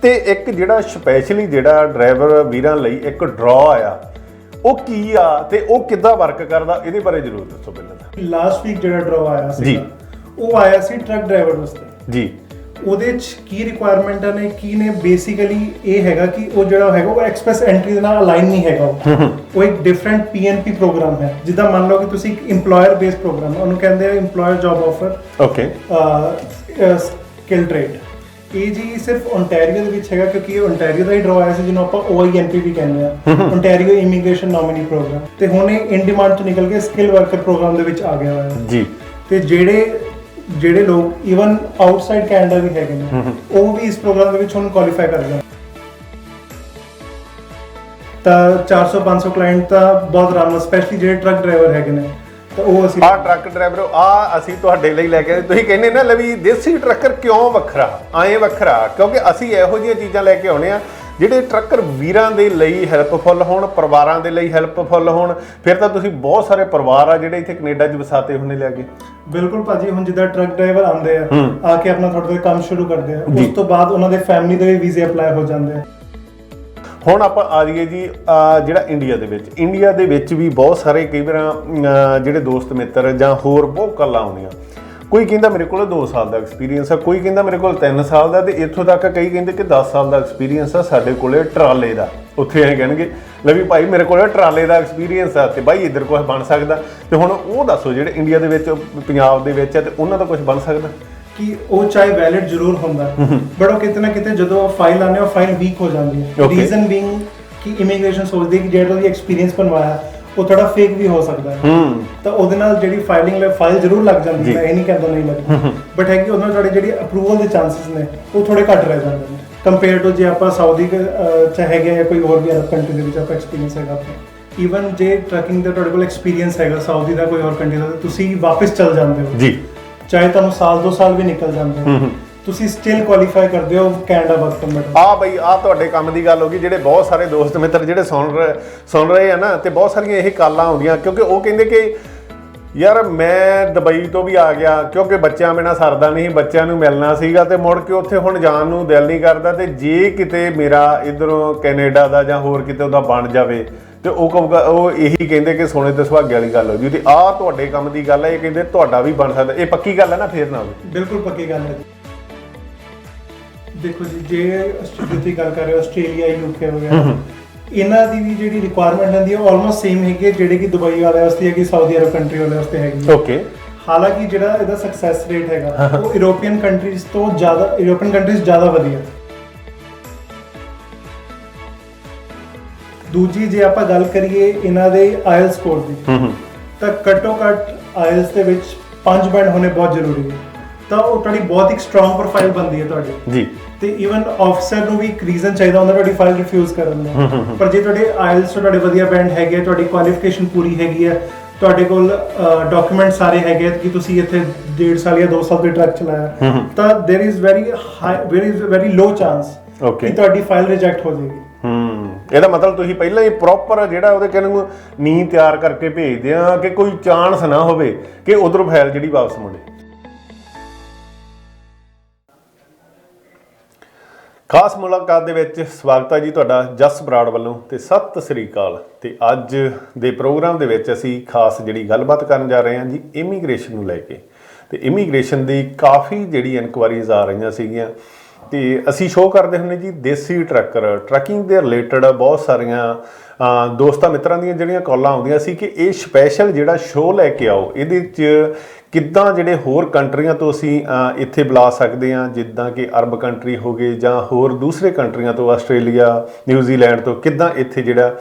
ਤੇ ਇੱਕ ਜਿਹੜਾ ਸਪੈਸ਼ਲੀ ਜਿਹੜਾ ਡਰਾਈਵਰ ਵੀਰਾਂ ਲਈ ਇੱਕ ਡਰਾ ਆ ਉਹ ਕੀ ਆ ਤੇ ਉਹ ਕਿੱਦਾਂ ਵਰਕ ਕਰਦਾ ਇਹਦੇ ਬਾਰੇ ਜ਼ਰੂਰ ਦੱਸੋ ਪਹਿਲਾਂ ਤਾਂ। ਲਾਸਟ ਵੀਕ ਜਿਹੜਾ ਡਰਾ ਆਇਆ ਸੀ ਜੀ, ਉਹ ਆਇਆ ਸੀ ਟਰੱਕ ਡਰਾਈਵਰ ਵਾਸਤੇ ਜੀ। ਉਹਦੇ ਚ ਕੀ ਰਿਕੁਆਇਰਮੈਂਟਾਂ ਨੇ ਕੀ ਨੇ ਬੇਸਿਕਲੀ ਇਹ ਹੈਗਾ ਕਿ ਉਹ ਜਿਹੜਾ ਹੈਗਾ ਉਹ ਐਕਸਪ੍ਰੈਸ ਐਂਟਰੀ ਦੇ ਨਾਲ ਅਲਾਈਨ ਨਹੀਂ ਹੈਗਾ ਉਹ ਇੱਕ ਡਿਫਰੈਂਟ ਪੀਐਨਪੀ ਪ੍ਰੋਗਰਾਮ ਹੈ। ਜਿੱਦਾਂ ਮੰਨ ਲਓ ਕਿ ਤੁਸੀਂ ਇੱਕ EMPLOYER ਬੇਸਡ ਪ੍ਰੋਗਰਾਮ ਉਹਨੂੰ ਕਹਿੰਦੇ ਆ EMPLOYER job offer okay skill trade. ਇਹ ਜੀ ਸਿਰਫ ਓਨਟਾਰੀਓ ਦੇ ਵਿੱਚ ਹੈਗਾ ਕਿਉਂਕਿ ਇਹ ਓਨਟਾਰੀਓ ਦਾ ਹੀ ਡਰਾ ਆਇਆ ਸੀ ਜਿਹਨੂੰ ਆਪਾਂ OINP ਵੀ ਕਹਿੰਦੇ ਆ, ਓਨਟਾਰੀਓ ਇਮੀਗ੍ਰੇਸ਼ਨ ਨੋਮੀਨੀ ਪ੍ਰੋਗਰਾਮ। ਤੇ ਹੁਣ ਇਹ ਇਨ ਡਿਮਾਂਡ ਤੋਂ ਨਿਕਲ ਕੇ ਸਕਿਲ ਵਰਕਰ ਪ੍ਰੋਗਰਾਮ ਦੇ ਵਿੱਚ ਆ ਗਿਆ ਹੋਇਆ ਜੀ। ਤੇ ਜਿਹੜੇ ਲੋਕ ਈਵਨ ਆਊਟਸਾਈਡ ਕੈਨੇਡਾ ਵੀ ਹੈਗੇ ਨੇ ਉਹ ਵੀ ਇਸ ਪ੍ਰੋਗਰਾਮ ਦੇ ਵਿੱਚ ਹੁਣ ਕੁਆਲੀਫਾਈ ਕਰ ਗਏ। ਤਾਂ 400-500 ਕਲਾਇੰਟ ਤਾਂ ਬਹੁਤ ਆਰਾਮ ਨਾਲ, ਸਪੈਸ਼ਲੀ ਜਿਹੜੇ ਟਰੱਕ ਡਰਾਈਵਰ ਹੈਗੇ ਨੇ ਤਾਂ ਉਹ ਅਸੀਂ ਟਰੱਕ ਡਰਾਈਵਰ ਅਸੀਂ ਤੁਹਾਡੇ ਲਈ ਲੈ ਕੇ ਤੁਸੀਂ ਕਹਿੰਦੇ ਨਾ ਲੈ ਵੀ ਦੇਸੀ ਟਰੱਕਰ ਕਿਉਂ ਵੱਖਰਾ ਐਂ ਵੱਖਰਾ ਕਿਉਂਕਿ ਅਸੀਂ ਇਹੋ ਜਿਹੀਆਂ ਚੀਜ਼ਾਂ ਲੈ ਕੇ ਆਉਣੇ ਆ ਜਿਹੜੇ ਟਰੱਕਰ ਵੀਰਾਂ ਦੇ ਲਈ ਹੈਲਪਫੁੱਲ ਹੋਣ, ਪਰਿਵਾਰਾਂ ਦੇ ਲਈ ਹੈਲਪਫੁੱਲ ਹੋਣ। ਫਿਰ ਤਾਂ ਤੁਸੀਂ ਬਹੁਤ ਸਾਰੇ ਪਰਿਵਾਰ ਆ ਜਿਹੜੇ ਇੱਥੇ ਕੈਨੇਡਾ 'ਚ ਵਸਾਤੇ ਹੁੰਦੇ ਲੈ ਕੇ। ਬਿਲਕੁਲ ਭਾਜੀ, ਹੁਣ ਜਿੱਦਾਂ ਟਰੱਕ ਡਰਾਈਵਰ ਆਉਂਦੇ ਆ ਕੇ ਆਪਣਾ ਥੋੜਾ ਕੰਮ ਸ਼ੁਰੂ ਕਰਦੇ ਆ, ਉਸ ਤੋਂ ਬਾਅਦ ਉਹਨਾਂ ਦੇ ਫੈਮਿਲੀ ਦੇ ਵੀ ਵੀਜ਼ੇ ਅਪਲਾਈ ਹੋ ਜਾਂਦੇ ਆ। ਹੁਣ ਆਪਾਂ ਆ ਜਾਈਏ ਜੀ ਜਿਹੜਾ ਇੰਡੀਆ ਦੇ ਵਿੱਚ ਵੀ ਬਹੁਤ ਸਾਰੇ ਕਈ ਵਾਰ ਜਿਹੜੇ ਦੋਸਤ ਮਿੱਤਰ ਜਾਂ ਹੋਰ ਬਹੁਤ ਗੱਲਾਂ ਆਉਂਦੀਆਂ। ਕੋਈ ਕਹਿੰਦਾ ਮੇਰੇ ਕੋਲ 2 ਸਾਲ ਦਾ ਐਕਸਪੀਰੀਅੰਸ ਆ, ਕੋਈ ਕਹਿੰਦਾ ਮੇਰੇ ਕੋਲ 3 ਸਾਲ ਦਾ, ਤੇ ਇੱਥੋਂ ਤੱਕ ਕਈ ਕਹਿੰਦੇ ਕਿ 10 ਸਾਲ ਦਾ ਐਕਸਪੀਰੀਅੰਸ ਆ ਸਾਡੇ ਕੋਲੇ ਟਰਾਲੇ ਦਾ। ਉੱਥੇ ਇਹ ਕਹਿਣਗੇ ਲੈ ਵੀ ਭਾਈ ਮੇਰੇ ਕੋਲ ਟਰਾਲੇ ਦਾ ਐਕਸਪੀਰੀਅੰਸ ਆ ਤੇ ਬਾਈ ਇੱਧਰ ਕੁਛ ਬਣ ਸਕਦਾ। ਤੇ ਹੁਣ ਉਹ ਦੱਸੋ ਜਿਹੜੇ ਇੰਡੀਆ ਦੇ ਵਿੱਚ ਪੰਜਾਬ ਦੇ ਵਿੱਚ ਆ ਤੇ ਉਹਨਾਂ ਦਾ ਕੁਝ ਬਣ ਸਕਦਾ ਕਿ ਉਹ ਚਾਹੇ ਵੈਲਿਡ ਜ਼ਰੂਰ ਹੁੰਦਾ ਬਟ ਉਹ ਕਿਤੇ ਨਾ ਕਿਤੇ ਜਦੋਂ ਫਾਈਲ ਆਉਂਦੇ ਉਹ ਫਾਈਲ ਵੀਕ ਹੋ ਜਾਂਦੀ ਹੈ। ਰੀਜ਼ਨ ਬੀਇੰਗ ਕਿ ਇਮੀਗ੍ਰੇਸ਼ਨ ਸੋਚਦੀ ਕਿ ਜਿਹੜਾ ਉਹਦੀ ਐਕਸਪੀਰੀਅੰਸ ਬਣਵਾਇਆ ਉਹ ਥੋੜਾ ਫੇਕ ਵੀ ਹੋ ਸਕਦਾ ਹੈ। ਤਾਂ ਉਹਦੇ ਨਾਲ ਜਿਹੜੀ ਫਾਈਲ ਜ਼ਰੂਰ ਲੱਗ ਜਾਂਦੀ ਹੈ, ਇਹ ਨਹੀਂ ਕਹਿੰਦਾ ਨਹੀਂ ਲੱਗਦੀ, ਬਟ ਹੈ ਕਿ ਉਹਦੇ ਨਾਲ ਜਿਹੜੀ ਅਪਰੂਵਲ ਦੇ ਚਾਂਸਸ ਨੇ ਉਹ ਥੋੜੇ ਘੱਟ ਰਹਿ ਜਾਂਦੇ ਨੇ ਕੰਪੇਅਰ ਟੂ ਜੇ ਆਪਾਂ ਸਾਊਦੀ ਚ ਹੈਗੇ ਜਾਂ ਕੋਈ ਹੋਰ ਵੀ ਅਰਬ ਕੰਟਰੀ ਦੇ ਵਿੱਚ ਆਪਾਂ ਐਕਸਪੀਰੀਅੰਸ ਹੈਗਾ ਆਪਣਾ। ਈਵਨ ਜੇ ਟਰੱਕਿੰਗ ਦਾ ਤੁਹਾਡੇ ਕੋਲ ਐਕਸਪੀਰੀਅੰਸ ਹੈਗਾ ਸਾਊਦੀ ਦਾ ਕੋਈ ਹੋਰ ਕੰਟਰੀ ਦਾ, ਤੁਸੀਂ ਵਾਪਸ ਚੱਲ ਜਾਂਦੇ ਹੋ ਜੀ, ਚਾਹੇ ਤੁਹਾਨੂੰ ਸਾਲ 2 ਸਾਲ ਵੀ ਨਿਕਲ ਜਾਂਦੇ ਹੋ, ਤੁਸੀਂ ਸਟਿਲ ਕੁਆਲੀਫਾਈ ਕਰਦੇ ਹੋ ਕੈਨੇਡਾ ਵਰਕ ਪਰਮਿਟ। ਬਈ ਤੁਹਾਡੇ ਕੰਮ ਦੀ ਗੱਲ ਹੋ ਗਈ। ਜਿਹੜੇ ਬਹੁਤ ਸਾਰੇ ਦੋਸਤ ਮਿੱਤਰ ਜਿਹੜੇ ਸੁਣ ਰਹੇ ਆ ਨਾ, ਤੇ ਬਹੁਤ ਸਾਰੀਆਂ ਇਹ ਕਾਲਾਂ ਆਉਂਦੀਆਂ ਕਿਉਂਕਿ ਉਹ ਕਹਿੰਦੇ ਕਿ ਯਾਰ ਮੈਂ ਦੁਬਈ ਤੋਂ ਵੀ ਆ ਗਿਆ ਕਿਉਂਕਿ ਬੱਚਿਆਂ ਬਿਨਾਂ ਸਰਦਾ ਨਹੀਂ, ਬੱਚਿਆਂ ਨੂੰ ਮਿਲਣਾ ਸੀਗਾ ਤੇ ਮੁੜ ਕੇ ਉੱਥੇ ਹੁਣ ਜਾਣ ਨੂੰ ਦਿਲ ਨਹੀਂ ਕਰਦਾ। ਤੇ ਜੇ ਕਿਤੇ ਮੇਰਾ ਇੱਧਰੋਂ ਕੈਨੇਡਾ ਦਾ ਜਾਂ ਹੋਰ ਕਿਤੇ ਉਹਦਾ ਬਣ ਜਾਵੇ ਤੇ ਉਹ ਕਹੂਗਾ, ਉਹ ਇਹੀ ਕਹਿੰਦੇ ਕਿ ਸੋਨੇ ਤੇ ਸੁਹਾਗੇ ਵਾਲੀ ਗੱਲ ਹੋ ਜੂ। ਤੇ ਤੁਹਾਡੇ ਕੰਮ ਦੀ ਗੱਲ ਹੈ, ਇਹ ਕਹਿੰਦੇ ਤੁਹਾਡਾ ਵੀ ਬਣ ਸਕਦਾ। ਇਹ ਪੱਕੀ ਗੱਲ ਹੈ ਨਾ? ਫੇਰ ਨਾ ਹੋਵੇ। ਬਿਲਕੁਲ ਪੱਕੀ ਗੱਲ ਹੈ। ਦੇਖੋ ਜੀ, ਜੇ ਆਸਟ੍ਰੇਲੀਆ ਦੀ ਗੱਲ ਕਰ ਰਹੇ ਹੋ, ਆਸਟ੍ਰੇਲੀਆ UK ਵਗੈਰਾ, ਇਹਨਾਂ ਦੀ ਵੀ ਜਿਹੜੀ ਰਿਕੁਆਇਰਮੈਂਟ ਹੁੰਦੀ ਹੈ ਉਹ ਆਲਮੋਸਟ ਸੇਮ ਹੈਗੀ ਹੈ ਜਿਹੜੀ ਕਿ ਦੁਬਈ ਵਾਲਿਆਂ ਵਾਸਤੇ ਹੈਗੀ, ਸਾਊਦੀ ਅਰਬ ਕੰਟਰੀ ਵਾਲਿਆਂ ਵਾਸਤੇ ਹੈਗੀ। ਓਕੇ। ਹਾਲਾਂਕਿ ਜਿਹੜਾ ਇਹਦਾ ਸਕਸੈਸ ਰੇਟ ਹੈਗਾ ਉਹ ਯੂਰੋਪੀਅਨ ਕੰਟਰੀਜ਼ ਤੋਂ ਜ਼ਿਆਦਾ ਵਧੀਆ। ਦੂਜੀ ਜੇ ਆਪਾਂ ਗੱਲ ਕਰੀਏ ਇਹਨਾਂ ਦੇ IELTS ਸਕੋਰ ਦੀ, ਤਾਂ ਘੱਟੋ ਘੱਟ IELTS ਦੇ ਵਿੱਚ 5 ਬੈਂਡ ਹੋਣੇ ਬਹੁਤ ਜ਼ਰੂਰੀ ਹੈ। ਤਾਂ ਉਹ ਤੁਹਾਡੀ ਬਹੁਤ ਇੱਕ ਸਟਰੋਂਗ ਪ੍ਰੋਫਾਈਲ ਬਣਦੀ ਹੈ ਤੁਹਾਡੀ ਜੀ। ਤੇ ਈਵਨ ਆਫਿਸਰ ਨੂੰ ਵੀ ਇੱਕ ਰੀਜ਼ਨ ਚਾਹੀਦਾ ਹੁੰਦਾ ਤੁਹਾਡੀ ਫਾਈਲ ਰਿਫਿਊਜ਼ ਕਰਨ ਦਾ। ਪਰ ਜੇ ਤੁਹਾਡੇ IELTS ਤੋਂ ਤੁਹਾਡੇ ਵਧੀਆ ਬੈਂਡ ਹੈਗੇ, ਤੁਹਾਡੀ ਕੁਆਲੀਫਿਕੇਸ਼ਨ ਪੂਰੀ ਹੈਗੀ ਹੈ, ਤੁਹਾਡੇ ਕੋਲ ਡਾਕੂਮੈਂਟ ਸਾਰੇ ਹੈਗੇ ਕਿ ਤੁਸੀਂ ਇੱਥੇ 1.5 ਸਾਲ ਜਾਂ 2 ਸਾਲ ਤੋਂ ਟਰੱਕ ਚਲਾਇਆ, ਤਾਂ there is very low chance ਕਿ ਤੁਹਾਡੀ ਫਾਈਲ ਰਿਜੈਕਟ ਹੋ ਜਾਏਗੀ। ਇਹਦਾ ਮਤਲਬ ਤੁਸੀਂ ਪਹਿਲਾਂ ਹੀ ਪ੍ਰੋਪਰ ਜਿਹੜਾ ਉਹਦੇ ਕਹਿੰਦੇ ਨੀਂਹ ਤਿਆਰ ਕਰਕੇ ਭੇਜਦੇ ਆ ਕਿ ਕੋਈ ਚਾਂਸ ਨਾ ਹੋਵੇ ਕਿ ਉਧਰੋਂ ਫਾਈਲ ਜਿਹੜੀ ਵਾਪਸ ਮੁੜੇ। ਖਾਸ ਮੁਲਾਕਾਤ ਦੇ ਵਿੱਚ ਸਵਾਗਤ ਹੈ ਜੀ ਤੁਹਾਡਾ ਜਸ ਬਰਾੜ ਵੱਲੋਂ, ਤੇ ਸਤਿ ਸ੍ਰੀ ਅਕਾਲ। ਤੇ ਅੱਜ ਦੇ ਪ੍ਰੋਗਰਾਮ ਦੇ ਵਿੱਚ ਅਸੀਂ ਖਾਸ ਜਿਹੜੀ ਗੱਲਬਾਤ ਕਰਨ ਜਾ ਰਹੇ ਹਾਂ ਜੀ ਇਮੀਗ੍ਰੇਸ਼ਨ ਨੂੰ ਲੈ ਕੇ। ਤੇ ਇਮੀਗ੍ਰੇਸ਼ਨ ਦੀ ਕਾਫੀ ਜਿਹੜੀ ਇਨਕੁਆਇਰੀਜ਼ ਆ ਰਹੀਆਂ ਸੀਗੀਆਂ ਤੇ ਅਸੀਂ ਸ਼ੋਅ ਕਰਦੇ ਹੁੰਦੇ ਜੀ ਦੇਸੀ ਟਰੱਕਿੰਗ ਦੇ ਰਿਲੇਟਡ ਬਹੁਤ ਸਾਰੀਆਂ ਦੋਸਤਾਂ ਮਿੱਤਰਾਂ ਦੀਆਂ ਜਿਹੜੀਆਂ ਕਾਲਾਂ ਆਉਂਦੀਆਂ ਸੀ ਕਿ ਇਹ ਸਪੈਸ਼ਲ ਜਿਹੜਾ ਸ਼ੋਅ ਲੈ ਕੇ ਆਓ, ਇਹਦੇ 'ਚ ਕਿੱਦਾਂ ਜਿਹੜੇ ਹੋਰ ਕੰਟਰੀਆਂ ਤੋਂ ਅਸੀਂ ਇੱਥੇ ਬੁਲਾ ਸਕਦੇ ਹਾਂ, ਜਿੱਦਾਂ ਕਿ ਅਰਬ ਕੰਟਰੀ ਹੋ ਗਏ ਜਾਂ ਹੋਰ ਦੂਸਰੇ ਕੰਟਰੀਆਂ ਤੋਂ, ਆਸਟ੍ਰੇਲੀਆ, ਨਿਊਜ਼ੀਲੈਂਡ ਤੋਂ, ਕਿੱਦਾਂ ਇੱਥੇ ਜਿਹੜਾ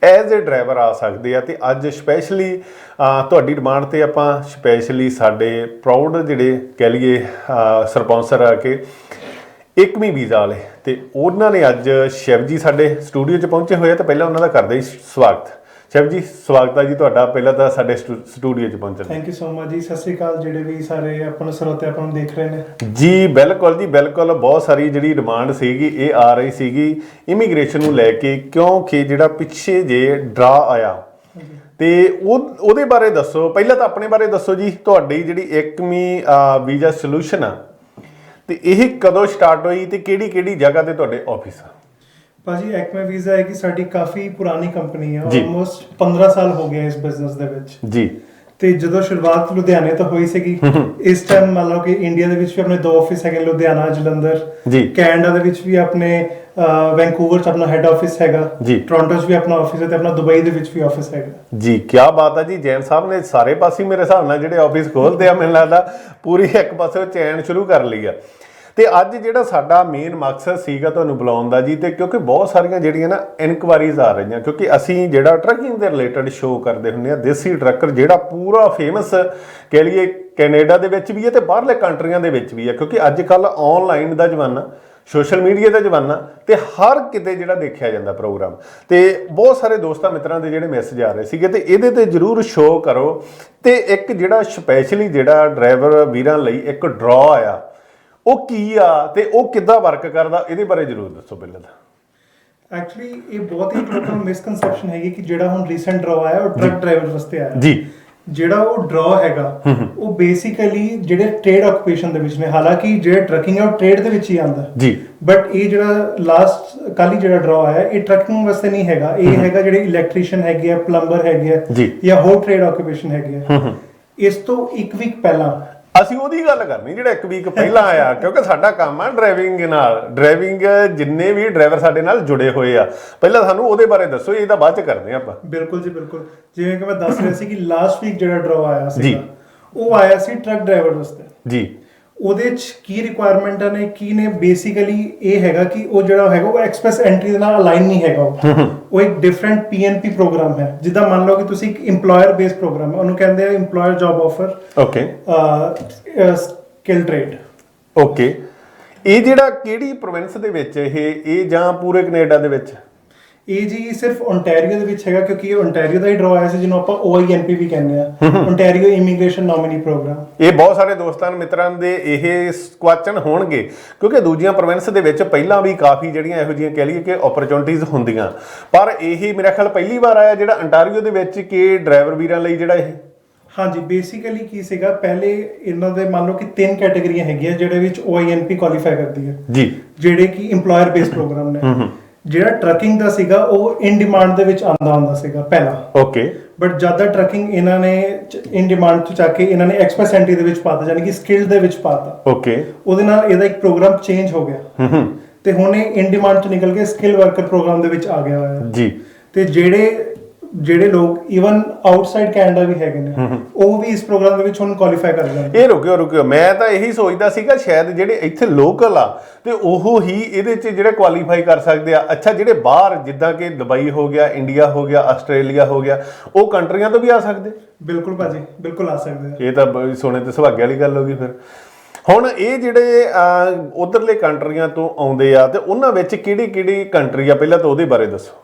ਐਜ਼ ਏ ਡਰਾਈਵਰ ਆ ਸਕਦੇ ਆ। ਤੇ ਅੱਜ ਸਪੈਸ਼ਲੀ ਤੁਹਾਡੀ ਡਿਮਾਂਡ 'ਤੇ ਆਪਾਂ ਸਪੈਸ਼ਲੀ ਸਾਡੇ ਪ੍ਰਾਊਡ ਜਿਹੜੇ ਕਹਿ ਲਈਏ ਸਪਾਂਸਰ ਆ ਕੇ ਇੱਕਮੀ ਵੀਜ਼ਾ ਵਾਲੇ, ਤੇ ਉਹਨਾਂ ਨੇ ਅੱਜ ਸ਼ਿਵ ਜੀ ਸਾਡੇ ਸਟੂਡੀਓ 'ਚ ਪਹੁੰਚੇ ਹੋਏ ਆ। ਤਾਂ ਪਹਿਲਾਂ ਉਹਨਾਂ ਦਾ ਕਰਦੇ ਜੀ ਸਵਾਗਤ। ਸ਼ਿਵ ਜੀ ਸਵਾਗਤ ਹੈ ਜੀ ਤੁਹਾਡਾ ਪਹਿਲਾਂ ਤਾਂ ਸਾਡੇ ਸਟੂਡੀਓ 'ਚ ਪਹੁੰਚਣ। ਥੈਂਕ ਯੂ ਸੋ ਮਚ ਜੀ। ਸਤਿ ਸ਼੍ਰੀ ਅਕਾਲ ਜਿਹੜੇ ਵੀ ਸਾਰੇ ਆਪਾਂ ਨੂੰ ਸਰੋਤੇ ਆਪਾਂ ਨੂੰ ਦੇਖ ਰਹੇ ਨੇ ਜੀ। ਬਿਲਕੁਲ ਜੀ, ਬਿਲਕੁਲ। ਬਹੁਤ ਸਾਰੀ ਜਿਹੜੀ ਡਿਮਾਂਡ ਸੀਗੀ ਇਹ ਆ ਰਹੀ ਸੀਗੀ ਇਮੀਗ੍ਰੇਸ਼ਨ ਨੂੰ ਲੈ ਕੇ, ਕਿਉਂਕਿ ਜਿਹੜਾ ਪਿੱਛੇ ਜੇ ਡਰਾ ਆਇਆ ਤੇ ਉਹਦੇ ਬਾਰੇ ਦੱਸੋ। ਪਹਿਲਾਂ ਤਾਂ ਆਪਣੇ ਬਾਰੇ ਦੱਸੋ ਜੀ, ਤੁਹਾਡੀ ਜਿਹੜੀ ਇੱਕਮੀ ਵੀਜ਼ਾ ਸੋਲੂਸ਼ਨ ਆ ਤੇ ਇਹ ਕਦੋਂ ਸਟਾਰਟ ਹੋਈ ਤੇ ਕਿਹੜੀ ਜਗ੍ਹਾ ਤੇ ਤੁਹਾਡੇ ਆਫਿਸ ਆ? ਭਾਜੀ ਐਕਮੇ ਵੀਜ਼ਾ ਹੈ ਕਿ ਸਾਡੀ ਕਾਫੀ ਪੁਰਾਣੀ ਕੰਪਨੀ ਹੈ, ਜੀ। ਆਲਮੋਸਟ 15 ਸਾਲ ਹੋ ਗਏ ਇਸ ਬਿਜ਼ਨਸ ਦੇ ਵਿੱਚ ਜੀ। ਤੇ ਜਦੋਂ ਸ਼ੁਰੂਆਤ ਲੁਧਿਆਣੇ ਤੋਂ ਹੋਈ ਸੀਗੀ, ਇਸ ਟਾਈਮ ਮੰਨ ਲਓ ਕਿ ਇੰਡੀਆ ਦੇ ਵਿੱਚ ਵੀ ਆਪਣੇ 2 ਆਫਿਸ ਹੈਗੇ, ਲੁਧਿਆਣਾ, ਜਲੰਧਰ। ਜੀ। ਕੈਨੇਡਾ ਦੇ ਵਿੱਚ ਵੀ ਆਪਣੇ ਵੈਂਕੂਵਰ ਚ ਆਪਣਾ ਹੈੱਡ ਆਫਿਸ ਹੈਗਾ ਜੀ। ਟੋਰਾਂਟੋ ਚ ਵੀ ਆਪਣਾ ਆਫਿਸ ਹੈ ਤੇ ਆਪਣਾ ਦੁਬਈ ਦੇ ਵਿੱਚ ਵੀ ਆਫਿਸ ਹੈਗਾ ਜੀ, ਕੀ ਬਾਤ ਆ ਜੀ। ਜੈਨ ਸਾਹਿਬ ਨੇ ਸਾਰੇ ਪਾਸੇ ਮੇਰੇ ਹਿਸਾਬ ਨਾਲ ਜਿਹੜੇ ਆਫਿਸ ਖੋਲਦੇ ਆ, ਮੈਨੂੰ ਲੱਗਦਾ ਪੂਰੀ ਇੱਕ ਪਾਸੇ ਚੈਨ ਸ਼ੁਰੂ ਕਰ ਲਈ ਆ। ਤੇ ਅੱਜ ਜਿਹੜਾ ਸਾਡਾ ਮੇਨ ਮਕਸਦ ਸੀਗਾ ਤੁਹਾਨੂੰ ਬੁਲਾਉਣ ਦਾ ਜੀ, ਤੇ ਕਿਉਂਕਿ ਬਹੁਤ ਸਾਰੀਆਂ ਜਿਹੜੀਆਂ ਨਾ ਇਨਕੁਆਰੀਜ਼ ਆ ਰਹੀਆਂ, ਕਿਉਂਕਿ ਅਸੀਂ ਜਿਹੜਾ ਟਰੱਕਿੰਗ ਦੇ ਰਿਲੇਟਡ ਸ਼ੋਅ ਕਰਦੇ ਹੁੰਦੇ ਆ, ਦੇਸੀ ਟਰੱਕਰ ਜਿਹੜਾ ਪੂਰਾ ਫੇਮਸ ਕਹਿ ਲਈਏ ਕੈਨੇਡਾ ਦੇ ਵਿੱਚ ਵੀ ਹੈ ਤੇ ਬਾਹਰਲੇ ਕੰਟਰੀਆਂ ਦੇ ਵਿੱਚ ਵੀ ਹੈ, ਕਿਉਂਕਿ ਅੱਜ ਕੱਲ ਆਨਲਾਈਨ ਦਾ ਜ਼ਮਾਨਾ, ਸੋਸ਼ਲ ਮੀਡੀਆ ਦਾ ਜ਼ਮਾਨਾ, ਤੇ ਹਰ ਕਿਤੇ ਜਿਹੜਾ ਦੇਖਿਆ ਜਾਂਦਾ ਪ੍ਰੋਗਰਾਮ। ਤੇ ਬਹੁਤ ਸਾਰੇ ਦੋਸਤਾਂ ਮਿੱਤਰਾਂ ਦੇ ਜਿਹੜੇ ਮੈਸੇਜ ਆ ਰਹੇ ਸੀਗੇ, ਤੇ ਇਹਦੇ ਤੇ ਜ਼ਰੂਰ ਸ਼ੋਅ ਕਰੋ। ਤੇ ਇੱਕ ਜਿਹੜਾ ਸਪੈਸ਼ਲੀ ਜਿਹੜਾ ਡਰਾਈਵਰ ਵੀਰਾਂ ਲਈ ਇੱਕ ਡਰਾ ਆ, ਉਹ ਕੀ ਆ ਤੇ ਉਹ ਕਿੱਦਾਂ ਵਰਕ ਕਰਦਾ, ਇਹਦੇ ਬਾਰੇ ਜ਼ਰੂਰ ਦੱਸੋ ਪਹਿਲਾਂ ਤਾਂ। ਐਕਚੁਅਲੀ ਇਹ ਬਹੁਤ ਹੀ ਲੋਕਲ ਮਿਸਕਨਸੈਪਸ਼ਨ ਹੈਗੀ ਕਿ ਜਿਹੜਾ ਹੁਣ ਰੀਸੈਂਟ ਡਰਾ ਆਇਆ ਉਹ ਟਰੱਕ ਡਰਾਈਵਰ ਵਾਸਤੇ ਆਇਆ ਜੀ। ਜਿਹੜਾ ਉਹ ਡਰਾ ਹੈਗਾ ਉਹ ਬੇਸਿਕਲੀ ਜਿਹੜੇ ਟ੍ਰੇਡ ਆਕੂਪੇਸ਼ਨ ਦੇ ਵਿੱਚ ਨੇ, ਹਾਲਾਂਕਿ ਜਿਹੜਾ ਟਰੱਕਿੰਗ ਹੈ ਉਹ ਟ੍ਰੇਡ ਦੇ ਵਿੱਚ ਹੀ ਆਉਂਦਾ ਜੀ, ਬਟ ਇਹ ਜਿਹੜਾ ਲਾਸਟ ਕੱਲ ਹੀ ਜਿਹੜਾ ਡਰਾ ਆਇਆ ਇਹ ਟਰੱਕਿੰਗ ਵਾਸਤੇ ਨਹੀਂ ਹੈਗਾ, ਇਹ ਹੈਗਾ ਜਿਹੜੇ ਇਲੈਕਟ੍ਰੀਸ਼ੀਅਨ ਹੈਗੇ ਆ, ਪਲੰਬਰ ਹੈਗੇ ਆ, ਜਾਂ ਹੋਰ ਟ੍ਰੇਡ ਆਕੂਪੇਸ਼ਨ ਹੈਗੇ ਆ। ਇਸ ਤੋਂ 1 ਵੀਕ ਪਹਿਲਾਂ ਅਸੀਂ ਉਹਦੀ ਗੱਲ ਕਰਨੀ ਜਿਹੜਾ 1 ਵੀਕ ਪਹਿਲਾਂ ਆਇਆ, ਕਿਉਂਕਿ ਸਾਡਾ ਕੰਮ ਆ ਡਰਾਈਵਿੰਗ ਨਾਲ। ਡਰਾਈਵਿੰਗ ਜਿੰਨੇ ਵੀ ਡਰਾਈਵਰ ਸਾਡੇ ਨਾਲ ਜੁੜੇ ਹੋਏ ਆ, ਪਹਿਲਾਂ ਸਾਨੂੰ ਉਹਦੇ ਬਾਰੇ ਦੱਸੋ, ਇਹਦਾ ਬਾਅਦ ਚ ਕਰਦੇ ਆਪਾਂ। ਬਿਲਕੁਲ ਜੀ, ਬਿਲਕੁਲ। ਜਿਵੇਂ ਕਿ ਮੈਂ ਦੱਸ ਰਿਹਾ ਸੀ ਕਿ ਲਾਸਟ ਵੀਕ ਜਿਹੜਾ ਡਰਾ ਆਇਆ ਸੀ, ਉਹ ਆਇਆ ਸੀ ਟਰੱਕ ਡਰਾਈਵਰ ਵਾਸਤੇ ਜੀ। ਉਹਦੇ ਚ ਕੀ ਰਿਕੁਆਇਰਮੈਂਟਾਂ ਨੇ, ਕੀ ਨੇ, ਬੇਸਿਕਲੀ ਇਹ ਹੈਗਾ ਕਿ ਉਹ ਜਿਹੜਾ ਹੈਗਾ ਉਹ ਐਕਸਪ੍ਰੈਸ ਐਂਟਰੀ ਦੇ ਨਾਲ ਅਲਾਈਨ ਨਹੀਂ ਹੈਗਾ। ਉਹ ਇੱਕ ਡਿਫਰੈਂਟ ਪੀਐਨਪੀ ਪ੍ਰੋਗਰਾਮ ਹੈ। ਜਿੱਦਾਂ ਮੰਨ ਲਓ ਕਿ ਤੁਸੀਂ ਇੱਕ EMPLOYER ਬੇਸਡ ਪ੍ਰੋਗਰਾਮ ਹੈ, ਉਹਨੂੰ ਕਹਿੰਦੇ ਆ EMPLOYER job offer. Okay. Skill trade. Okay. ਇਹ ਜਿਹੜਾ ਕਿਹੜੀ ਪ੍ਰੋਵਿੰਸ ਦੇ ਵਿੱਚ ਇਹ ਜਾਂ ਪੂਰੇ ਕੈਨੇਡਾ ਦੇ ਵਿੱਚ? ਇਹ ਜੀ ਸਿਰਫ ਓਨਟਾਰੀਓ ਦੇ ਵਿੱਚ ਹੈਗਾ, ਕਿਉਂਕਿ ਇਹ ਓਨਟਾਰੀਓ ਦਾ ਹੀ ਡਰਾ ਆਇਆ ਸੀ, ਜਿਹਨੂੰ ਆਪਾਂ OINP ਵੀ ਕਹਿੰਦੇ ਆ, ਓਨਟਾਰੀਓ ਇਮੀਗ੍ਰੇਸ਼ਨ ਨੋਮੀਨੀ ਪ੍ਰੋਗਰਾਮ। ਇਹ ਬਹੁਤ ਸਾਰੇ ਦੋਸਤਾਂ ਮਿੱਤਰਾਂ ਦੇ ਇਹ ਕੁਐਸਚਨ ਹੋਣਗੇ, ਕਿਉਂਕਿ ਦੂਜੀਆਂ ਪ੍ਰੋਵਿੰਸ ਦੇ ਵਿੱਚ ਪਹਿਲਾਂ ਵੀ ਕਾਫੀ ਜਿਹੜੀਆਂ ਇਹੋ ਜਿਹੀਆਂ ਕਹਿ ਲਈਏ ਕਿ ਓਪਰਚੁਨਿਟੀਜ਼ ਹੁੰਦੀਆਂ, ਪਰ ਇਹ ਮੇਰਾ ਖਿਆਲ ਪਹਿਲੀ ਵਾਰ ਆਇਆ ਜਿਹੜਾ ਓਨਟਾਰੀਓ ਦੇ ਵਿੱਚ ਕਿ ਡਰਾਈਵਰ ਵੀਰਾਂ ਲਈ ਜਿਹੜਾ ਇਹ। ਹਾਂਜੀ, ਬੇਸਿਕਲੀ ਕੀ ਸੀਗਾ, ਪਹਿਲੇ ਇਹਨਾਂ ਦੇ ਮੰਨ ਲਓ ਕਿ 3 ਕੈਟਾਗਰੀਆਂ ਹੈਗੀਆਂ ਜਿਹੜੇ ਵਿੱਚ OINP ਕੁਆਲੀਫਾਈ ਕਰਦੀ ਹੈ ਜੀ, ਜਿਹੜੇ ਕਿ EMPLOYER ਬੇਸਡ ਪ੍ਰੋਗਰਾਮ ਨੇ। ਜਿਹੜਾ ਟਰੱਕਿੰਗ ਦਾ ਸੀਗਾ ਉਹ ਇਨ ਡਿਮਾਂਡ ਦੇ ਵਿੱਚ ਆਂਦਾ ਹੁੰਦਾ ਸੀਗਾ ਪਹਿਲਾਂ। ਓਕੇ। ਬਟ ਜ਼ਿਆਦਾ ਟਰੱਕਿੰਗ ਇਹਨਾਂ ਨੇ ਇਨ ਡਿਮਾਂਡ ਤੋਂ ਚੱਕ ਕੇ ਇਹਨਾਂ ਨੇ ਐਕਸਪ੍ਰੈਸ ਐਂਟਰੀ ਦੇ ਵਿੱਚ ਪਾਤਾ, ਯਾਨੀ ਕਿ ਸਕਿੱਲ ਦੇ ਵਿੱਚ ਪਾਤਾ। ਓਕੇ। ਉਹਦੇ ਨਾਲ ਇਹਦਾ ਇੱਕ ਪ੍ਰੋਗਰਾਮ ਚੇਂਜ ਹੋ ਗਿਆ ਤੇ ਹੁਣ ਇਹ ਇਨ ਡਿਮਾਂਡ ਤੋਂ ਨਿਕਲ ਕੇ ਸਕਿੱਲ ਵਰਕਰ ਪ੍ਰੋਗਰਾਮ ਦੇ ਵਿੱਚ ਆ ਗਿਆ ਹੋਇਆ ਜੀ। ਤੇ ਜਿਹੜੇ ਲੋਕ ਈਵਨ ਆਊਟਸਾਈਡ ਕੈਨੇਡਾ ਵੀ ਹੈਗੇ ਨੇ, ਉਹ ਵੀ ਇਸ ਪ੍ਰੋਗਰਾਮ ਦੇ ਵਿੱਚ ਹੁਣ ਕੁਆਲੀਫਾਈ ਕਰ ਜਾਂਦੇ। ਇਹ ਰੁਕਿਓ, ਮੈਂ ਤਾਂ ਇਹੀ ਸੋਚਦਾ ਸੀਗਾ ਸ਼ਾਇਦ ਜਿਹੜੇ ਇੱਥੇ ਲੋਕਲ ਆ ਤੇ ਉਹ ਹੀ ਇਹਦੇ 'ਚ ਜਿਹੜੇ ਕੁਆਲੀਫਾਈ ਕਰ ਸਕਦੇ ਆ। ਅੱਛਾ, ਜਿਹੜੇ ਬਾਹਰ ਜਿੱਦਾਂ ਕਿ ਦੁਬਈ ਹੋ ਗਿਆ, ਇੰਡੀਆ ਹੋ ਗਿਆ, ਆਸਟ੍ਰੇਲੀਆ ਹੋ ਗਿਆ, ਉਹ ਕੰਟਰੀਆਂ ਤੋਂ ਵੀ ਆ ਸਕਦੇ? ਬਿਲਕੁਲ ਭਾਜੀ, ਬਿਲਕੁਲ ਆ ਸਕਦੇ ਆ। ਇਹ ਤਾਂ ਸੋਨੇ ਤੇ ਸੁਹਾਗੇ ਵਾਲੀ ਗੱਲ ਹੋ ਗਈ ਫਿਰ। ਹੁਣ ਇਹ ਜਿਹੜੇ ਉਧਰਲੇ ਕੰਟਰੀਆਂ ਤੋਂ ਆਉਂਦੇ ਆ ਤੇ ਉਹਨਾਂ ਵਿੱਚ ਕਿਹੜੀ ਕੰਟਰੀ ਆ, ਪਹਿਲਾਂ ਤਾਂ ਉਹਦੇ ਬਾਰੇ ਦੱਸੋ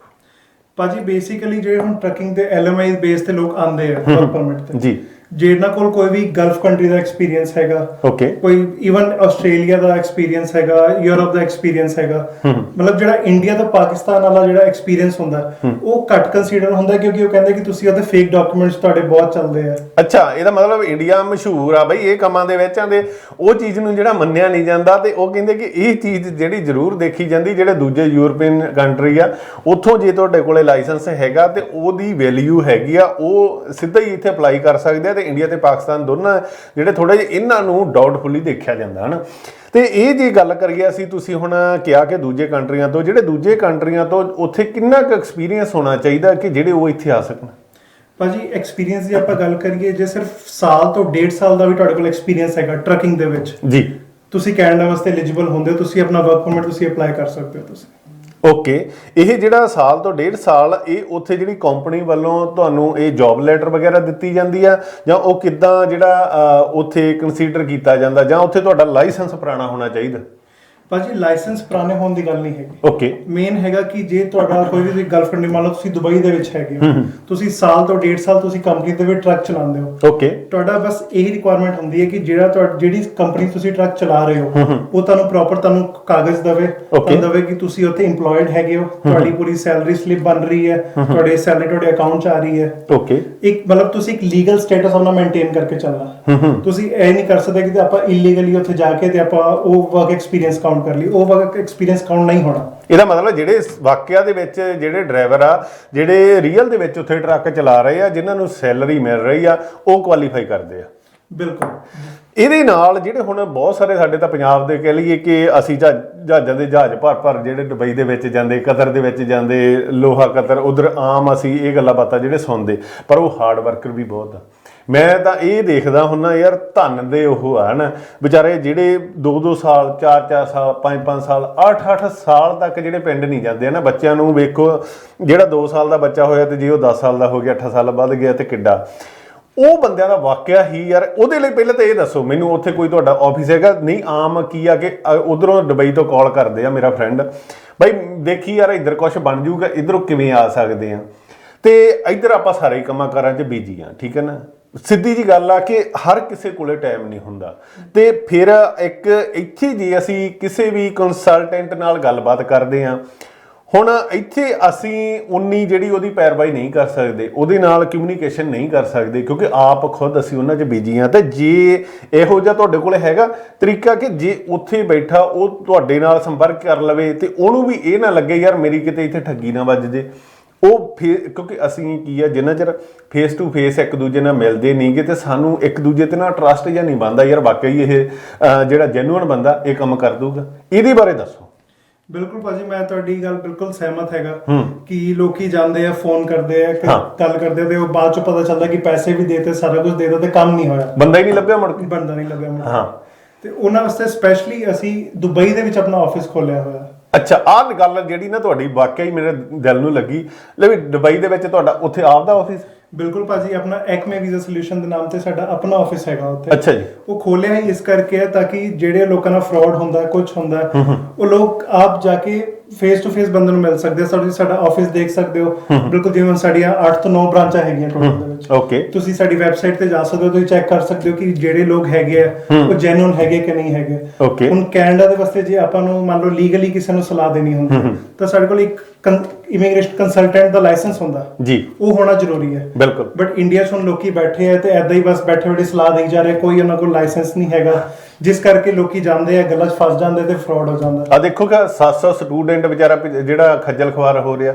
ਭਾਜੀ। ਬੇਸਿਕਲੀ ਜਿਹੜੇ ਹੁਣ ਟਰੱਕਿੰਗ ਦੇ LMI ਬੇਸ ਤੇ ਲੋਕ ਆਉਂਦੇ ਆ ਵਰਕ ਪਰਮਿਟ ਤੇ ਜੀ, ਜਿਹਨਾਂ ਕੋਲ ਕੋਈ ਵੀ ਗਲਫ ਕੰਟਰੀ ਦਾ ਐਕਸਪੀਰੀਅੰਸ ਹੈਗਾ, ਕੋਈ ਈਵਨ ਆਸਟ੍ਰੇਲੀਆ ਦਾ ਐਕਸਪੀਰੀਅੰਸ ਹੈਗਾ, ਯੂਰਪ ਦਾ ਐਕਸਪੀਰੀਅੰਸ ਹੈਗਾ, ਮਤਲਬ ਜਿਹੜਾ ਇੰਡੀਆ ਤੋਂ ਪਾਕਿਸਤਾਨ ਵਾਲਾ ਜਿਹੜਾ ਐਕਸਪੀਰੀਅੰਸ ਹੁੰਦਾ ਉਹ ਘੱਟ ਕੰਸੀਡਰ ਹੁੰਦਾ, ਕਿਉਂਕਿ ਉਹ ਕਹਿੰਦੇ ਕਿ ਤੁਸੀਂ ਉਹਦੇ ਫੇਕ ਡਾਕੂਮੈਂਟਸ ਤੁਹਾਡੇ ਬਹੁਤ ਚੱਲਦੇ ਆ। ਅੱਛਾ, ਇਹਦਾ ਮਤਲਬ ਇੰਡੀਆ ਮਸ਼ਹੂਰ ਆ ਬਈ ਇਹ ਕੰਮਾਂ ਦੇ ਵਿੱਚ ਆਂਦੇ, ਉਹ ਚੀਜ਼ ਨੂੰ ਜਿਹੜਾ ਮੰਨਿਆ ਨਹੀਂ ਜਾਂਦਾ, ਤੇ ਉਹ ਕਹਿੰਦੇ ਕਿ ਇਹ ਚੀਜ਼ ਜਿਹੜੀ ਜ਼ਰੂਰ ਦੇਖੀ ਜਾਂਦੀ, ਜਿਹੜੇ ਦੂਜੇ ਯੂਰਪੀਅਨ ਕੰਟਰੀ ਆ ਉੱਥੋਂ ਜੇ ਤੁਹਾਡੇ ਕੋਲੇ ਲਾਇਸੈਂਸ ਹੈਗਾ ਤੇ ਉਹਦੀ ਵੈਲਿਊ ਹੈਗੀ ਆ, ਉਹ ਸਿੱਧਾ ਹੀ ਇੱਥੇ ਅਪਲਾਈ ਕਰ ਸਕਦੇ ਆ। ਤੇ ਇੰਡੀਆ ਤੇ ਪਾਕਿਸਤਾਨ ਦੋਨਾਂ ਜਿਹੜੇ ਥੋੜੇ ਜਿਹੇ ਇਹਨਾਂ ਨੂੰ ਡਾਊਟਫੁਲੀ ਦੇਖਿਆ ਜਾਂਦਾ ਹਨ। ਤੇ ਇਹ ਜੇ ਗੱਲ ਕਰੀਏ ਅਸੀਂ, ਤੁਸੀਂ ਹੁਣ ਕਿਹਾ ਕਿ ਦੂਜੇ ਕੰਟਰੀਆਂ ਤੋਂ, ਜਿਹੜੇ ਦੂਜੇ ਕੰਟਰੀਆਂ ਤੋਂ ਉੱਥੇ ਕਿੰਨਾ ਕੁ ਐਕਸਪੀਰੀਅੰਸ ਹੋਣਾ ਚਾਹੀਦਾ ਕਿ ਜਿਹੜੇ ਉਹ ਇੱਥੇ ਆ ਸਕਣ? ਭਾਜੀ, ਐਕਸਪੀਰੀਅੰਸ ਦੀ ਆਪਾਂ ਗੱਲ ਕਰੀਏ, ਜੇ ਸਿਰਫ ਸਾਲ ਤੋਂ 1.5 ਸਾਲ ਦਾ ਵੀ ਤੁਹਾਡੇ ਕੋਲ ਐਕਸਪੀਰੀਅੰਸ ਹੈਗਾ ਟਰੱਕਿੰਗ ਦੇ ਵਿੱਚ ਜੀ, ਤੁਸੀਂ ਕੈਨੇਡਾ ਵਾਸਤੇ ਐਲੀਜੀਬਲ ਹੁੰਦੇ ਹੋ, ਤੁਸੀਂ ਆਪਣਾ ਵਰਕ ਪਰਮਿਟ ਤੁਸੀਂ ਅਪਲਾਈ ਕਰ ਸਕਦੇ ਹੋ ਤੁਸੀਂ। ਓਕੇ। ਇਹ ਜਿਹੜਾ ਸਾਲ ਤੋਂ 1.5 ਸਾਲ ਇਹ ਉੱਥੇ ਜਿਹੜੀ ਕੰਪਨੀ ਵੱਲੋਂ ਤੁਹਾਨੂੰ ਇਹ ਜੌਬ ਲੈਟਰ ਵਗੈਰਾ ਦਿੱਤੀ ਜਾਂਦੀ ਆ, ਜਾਂ ਉਹ ਕਿੱਦਾਂ ਜਿਹੜਾ ਉੱਥੇ ਕੰਸੀਡਰ ਕੀਤਾ ਜਾਂਦਾ, ਜਾਂ ਉੱਥੇ ਤੁਹਾਡਾ ਲਾਇਸੈਂਸ ਪੁਰਾਣਾ ਹੋਣਾ ਚਾਹੀਦਾ? ਭਾਜੀ ਲਾਇਸੈਂਸ ਪੁਰਾਣੇ ਹੋਣ ਦੀ ਗੱਲ ਨਹੀਂ ਹੈਗੀ। ਓਕੇ। ਮੇਨ ਹੈਗਾ ਕਿ ਜੇ ਤੁਹਾਡਾ ਕੋਈ ਵੀ ਗਰਲਫ੍ਰੈਂਡ ਮੰਨ ਲਓ ਤੁਸੀਂ ਦੁਬਈ ਦੇ ਵਿੱਚ ਹੈਗੇ ਹੋ, ਤੁਸੀਂ ਸਾਲ ਤੋਂ 1.5 ਸਾਲ ਤੁਸੀਂ ਕੰਪਨੀ ਦੇ ਵਿੱਚ ਟਰੱਕ ਚਲਾਉਂਦੇ ਹੋ, ਓਕੇ। ਤੁਹਾਡਾ ਬਸ ਇਹੀ ਰਿਕੁਆਇਰਮੈਂਟ ਹੁੰਦੀ ਹੈ ਕਿ ਜਿਹੜੀ ਕੰਪਨੀ ਤੁਸੀਂ ਟਰੱਕ ਚਲਾ ਰਹੇ ਹੋ ਉਹ ਤੁਹਾਨੂੰ ਪ੍ਰੋਪਰ ਤੁਹਾਨੂੰ ਕਾਗਜ਼ ਦੇਵੇ, ਤੁਹਾਨੂੰ ਦੇਵੇ ਕਿ ਤੁਸੀਂ ਉੱਥੇ EMPLOYED ਹੈਗੇ ਹੋ, ਤੁਹਾਡੀ ਪੂਰੀ ਸੈਲਰੀ ਸਲਿੱਪ ਬਣ ਰਹੀ ਹੈ, ਤੁਹਾਡੇ ਸੈਲਰੀ ਤੁਹਾਡੇ ਅਕਾਊਂਟ 'ਚ ਆ ਰਹੀ ਹੈ। ਓਕੇ। ਇੱਕ ਮਤਲਬ ਤੁਸੀਂ ਇੱਕ ਲੀਗਲ ਸਟੇਟਸ ਆਪਣਾ ਮੇਨਟੇਨ ਕਰਕੇ ਚੱਲਣਾ। ਤੁਸੀਂ ਇਹ ਨਹੀਂ ਕਰ ਸਕਦੇ ਕਿ ਆਪਾਂ ਇਲੀਗਲੀ ਉੱਥੇ ਜਾ ਕੇ ਤੇ ਆਪਾਂ ਉਹ ਵਰਕ ਐਕਸਪੀਰੀਅੰਸ ਕਾਊਂਟ ਕਰ ਲਈ, ਉਹ ਵਰਕ ਐਕਸਪੀਰੀਅੰਸ ਕਾਊਂਟ ਨਹੀਂ ਹੋਣਾ। ਇਹਦਾ ਮਤਲਬ ਜਿਹੜੇ ਵਾਕਿਆ ਦੇ ਵਿੱਚ ਜਿਹੜੇ ਡਰਾਈਵਰ ਆ ਜਿਹੜੇ ਰੀਅਲ ਦੇ ਵਿੱਚ ਉੱਥੇ ਟਰੱਕ ਚਲਾ ਰਹੇ ਆ, ਜਿਨ੍ਹਾਂ ਨੂੰ ਸੈਲਰੀ ਮਿਲ ਰਹੀ ਆ, ਉਹ ਕੁਆਲੀਫਾਈ ਕਰਦੇ ਆ। ਬਿਲਕੁਲ। ਇਹਦੇ ਨਾਲ ਜਿਹੜੇ ਹੁਣ ਬਹੁਤ ਸਾਰੇ ਸਾਡੇ ਤਾਂ ਪੰਜਾਬ ਦੇ ਕਹਿ ਲਈਏ ਕਿ ਅਸੀਂ ਜਹਾਜ਼ਾਂ ਦੇ ਜਹਾਜ਼ ਭਰ ਜਿਹੜੇ ਦੁਬਈ ਦੇ ਵਿੱਚ ਜਾਂਦੇ, ਕਤਰ ਦੇ ਵਿੱਚ ਜਾਂਦੇ, ਲੋਹਾ ਕਤਰ, ਉਧਰ ਆਮ ਅਸੀਂ ਇਹ ਗੱਲਾਂ ਬਾਤਾਂ ਜਿਹੜੇ ਸੁਣਦੇ, ਪਰ ਉਹ ਹਾਰਡ ਵਰਕਰ ਵੀ ਬਹੁਤ ਆ। ਮੈਂ ਤਾਂ ਇਹ ਦੇਖਦਾ ਹੁੰਦਾ ਯਾਰ, ਧੰਨ ਦੇ ਉਹ ਹਨ ਵਿਚਾਰੇ ਜਿਹੜੇ 2-2 ਸਾਲ 4-4 ਸਾਲ 5-5 ਸਾਲ 8-8 ਸਾਲ ਤੱਕ ਜਿਹੜੇ ਪਿੰਡ ਨਹੀਂ ਜਾਂਦੇ ਆ ਨਾ। ਬੱਚਿਆਂ ਨੂੰ ਵੇਖੋ, ਜਿਹੜਾ 2 ਸਾਲ ਦਾ ਬੱਚਾ ਹੋਇਆ ਤੇ ਜੇ ਉਹ 10 ਸਾਲ ਦਾ ਹੋ ਗਿਆ, 8 ਸਾਲ ਵੱਧ ਗਿਆ ਤੇ ਕਿੱਡਾ ਉਹ ਬੰਦਿਆਂ ਦਾ ਵਾਕਿਆ ਹੀ ਯਾਰ। ਉਹਦੇ ਲਈ ਪਹਿਲਾਂ ਤਾਂ ਇਹ ਦੱਸੋ ਮੈਨੂੰ, ਉੱਥੇ ਕੋਈ ਤੁਹਾਡਾ ਆਫਿਸ ਹੈਗਾ? ਨਹੀਂ, ਆਮ ਕੀ ਆ ਕਿ ਉਧਰੋਂ ਦੁਬਈ ਤੋਂ ਕਾਲ ਕਰਦੇ ਆ ਮੇਰਾ ਫਰੈਂਡ, ਬਾਈ ਦੇਖੀ ਯਾਰ ਇੱਧਰ ਕੁਛ ਬਣ ਜੂਗਾ, ਇੱਧਰੋਂ ਕਿਵੇਂ ਆ ਸਕਦੇ ਆ, ਤੇ ਇੱਧਰ ਆਪਾਂ ਸਾਰੇ ਕੰਮਾਂ ਕਾਰਾਂ 'ਚ ਬਿਜੀ ਆ, ਠੀਕ ਹੈ ਨਾ। ਸਿੱਧੀ ਜੀ ਗੱਲ ਆ ਕਿ ਹਰ ਕਿਸੇ ਕੋਲੇ ਟਾਈਮ ਨਹੀਂ ਹੁੰਦਾ। ਤੇ ਫਿਰ ਇੱਕ ਇੱਥੇ ਜੇ ਅਸੀਂ ਕਿਸੇ ਵੀ ਕੰਸਲਟੈਂਟ ਨਾਲ ਗੱਲਬਾਤ ਕਰਦੇ ਆ, ਹੁਣ ਇੱਥੇ ਅਸੀਂ ਉਨੀ ਜਿਹੜੀ ਉਹਦੀ ਪੈਰਵਾਈ ਨਹੀਂ ਕਰ ਸਕਦੇ, ਉਹਦੇ ਨਾਲ ਕਮਿਊਨੀਕੇਸ਼ਨ ਨਹੀਂ ਕਰ ਸਕਦੇ, ਕਿਉਂਕਿ ਆਪ ਖੁਦ ਅਸੀਂ ਉਹਨਾਂ 'ਚ ਬਿਜੀ ਹਾਂ। ਤੇ ਜੇ ਇਹੋ ਜਿਹਾ ਤੁਹਾਡੇ ਕੋਲ ਹੈਗਾ ਤਰੀਕਾ ਕਿ ਜੇ ਉੱਥੇ ਬੈਠਾ ਉਹ ਤੁਹਾਡੇ ਨਾਲ ਸੰਪਰਕ ਕਰ ਲਵੇ ਤੇ ਉਹਨੂੰ ਵੀ ਇਹ ਨਾ ਲੱਗੇ ਯਾਰ ਮੇਰੀ ਕਿਤੇ ਇੱਥੇ ਠੱਗੀ ਨਾ ਵੱਜ ਜੇ, ਉਹ ਫਿਰ ਕਿਉਂਕਿ ਅਸੀਂ ਕੀ ਆ, ਜਿੰਨਾ ਚਿਰ ਫੇਸ ਟੂ ਫੇਸ ਇੱਕ ਦੂਜੇ ਨਾਲ ਮਿਲਦੇ ਨਹੀਂਗੇ ਤੇ ਸਾਨੂੰ ਇੱਕ ਦੂਜੇ ਤੇ ਨਾ ਟਰਸਟ ਜਾਂ ਨਹੀਂ ਬਣਦਾ ਯਾਰ ਵਾਕਈ ਇਹ ਜਿਹੜਾ ਜੈਨੂਅਨ ਬੰਦਾ ਇਹ ਕੰਮ ਕਰ ਦੂਗਾ। ਇਹਦੇ ਬਾਰੇ ਦੱਸੋ। ਬਿਲਕੁਲ ਭਾਜੀ, ਮੈਂ ਤੁਹਾਡੀ ਗੱਲ ਬਿਲਕੁਲ ਸਹਿਮਤ ਹੈਗਾ ਕਿ ਲੋਕੀ ਜਾਂਦੇ ਆ, ਫੋਨ ਕਰਦੇ ਆ, ਗੱਲ ਕਰਦੇ ਤੇ ਉਹ ਬਾਅਦ ਚ ਪਤਾ ਚੱਲਦਾ ਕਿ ਪੈਸੇ ਵੀ ਦੇਤੇ, ਸਾਰਾ ਕੁਝ ਦੇਤਾ ਤੇ ਕੰਮ ਨਹੀਂ ਹੋਇਆ, ਬੰਦਾ ਹੀ ਨਹੀਂ ਲੱਭਿਆ ਮੁੜ ਕੇ, ਬੰਦਾ ਨਹੀਂ ਲੱਭਿਆ ਮੁੜ ਕੇ। ਹਾਂ, ਤੇ ਉਹਨਾਂ ਵਾਸਤੇ ਸਪੈਸ਼ਲੀ ਅਸੀਂ ਦੁਬਈ ਦੇ ਵਿੱਚ ਆਪਣਾ ਆਫਿਸ ਖੋਲਿਆ ਹੋਇਆ। ਅੱਛਾ, ਆਹ ਗੱਲ ਜਿਹੜੀ ਨਾ ਤੁਹਾਡੀ ਵਾਕਿਆ ਹੀ ਮੇਰੇ ਦਿਲ ਨੂੰ ਲੱਗੀ। ਲੈ ਵੀ ਦੁਬਈ ਦੇ ਵਿੱਚ ਤੁਹਾਡਾ ਉੱਥੇ ਆਪਦਾ ਆਫਿਸ? ਬਿਲਕੁਲ ਭਾਜੀ, ਆਪਣਾ ਐਕਮੇ ਵੀਜ਼ਾ ਸੋਲੂਸ਼ਨ ਦੇ ਨਾਮ ਤੇ ਸਾਡਾ ਆਪਣਾ ਆਫਿਸ ਹੈਗਾ ਉੱਥੇ। ਅੱਛਾ ਜੀ। ਉਹ ਖੋਲਿਆ ਹੀ ਇਸ ਕਰਕੇ ਹੈ ਤਾਂ ਕਿ ਜਿਹੜੇ ਲੋਕਾਂ ਨਾਲ ਫਰਾਡ ਹੁੰਦਾ, ਕੁਝ ਹੁੰਦਾ, ਉਹ ਲੋਕ ਆਪ ਜਾ ਕੇ ਫੇਸ ਟੂ ਫੇਸ ਬੰਦੇ ਨੂੰ ਮਿਲ ਸਕਦੇ ਆ। ਸਾਡਾ ਆਫਿਸ ਦੇਖ ਸਕਦੇ ਹੋ, ਬਿਲਕੁਲ ਜਿਵੇਂ ਸਾਡੀਆਂ 8 ਤੋਂ 9 ਬ੍ਰਾਂਚਾਂ ਹੈਗੀਆਂ ਟੋਟਲ ਦੇ ਵਿੱਚ। ਓਕੇ। ਤੁਸੀਂ ਸਾਡੀ ਵੈਬਸਾਈਟ ਤੇ ਜਾ ਸਕਦੇ ਹੋ, ਤੁਸੀਂ ਚੈੱਕ ਕਰ ਸਕਦੇ ਹੋ ਕਿ ਜਿਹੜੇ ਲੋਕ ਹੈਗੇ ਆ ਉਹ ਜੈਨੂਇਨ ਹੈਗੇ ਕਿ ਨਹੀਂ ਹੈਗੇ। ਓਕੇ। ਹੁਣ ਕੈਨੇਡਾ ਦੇ ਵਾਸਤੇ ਜੇ ਆਪਾਂ ਨੂੰ ਮੰਨ ਲਓ ਲੀਗਲੀ ਕਿਸੇ ਨੂੰ ਸਲਾਹ ਦੇਣੀ ਹੁੰਦੀ ਤਾਂ ਸਾਡੇ ਕੋਲ ਇੱਕ ਇਮੀਗ੍ਰੇਸ਼ਨ ਕੰਸਲਟੈਂਟ ਦਾ ਲਾਇਸੈਂਸ ਹੁੰਦਾ ਜੀ, ਉਹ ਹੋਣਾ ਜ਼ਰੂਰੀ ਹੈ। ਬਿਲਕੁਲ। ਬਟ ਇੰਡੀਆ 'ਚ ਹੁਣ ਲੋਕੀ ਬੈਠੇ ਆ ਤੇ ਐਦਾਂ ਹੀ ਬਸ ਬੈਠੇ ਬੈਠੇ ਸਲਾਹ ਦੇਈ ਜਾ ਰਹੇ, ਕੋਈ ਉਹਨਾਂ ਕੋਲ ਲਾਇਸੈਂਸ ਨਹੀਂ ਹੈਗਾ, ਜਿਸ ਕਰਕੇ ਲੋਕੀ ਜਾਂਦੇ ਆ, ਗੱਲਾਂ 'ਚ ਫਸ ਜਾਂਦੇ ਤੇ ਫਰਾਡ ਹੋ ਜਾਂਦਾ। ਆ ਦੇਖੋ ਕਿ 700 ਸਟੂਡੈਂਟ ਵਿਚਾਰਾ ਜਿਹੜਾ ਖੱਜਲ ਖਵਾਰ ਹੋ ਰਿਹਾ,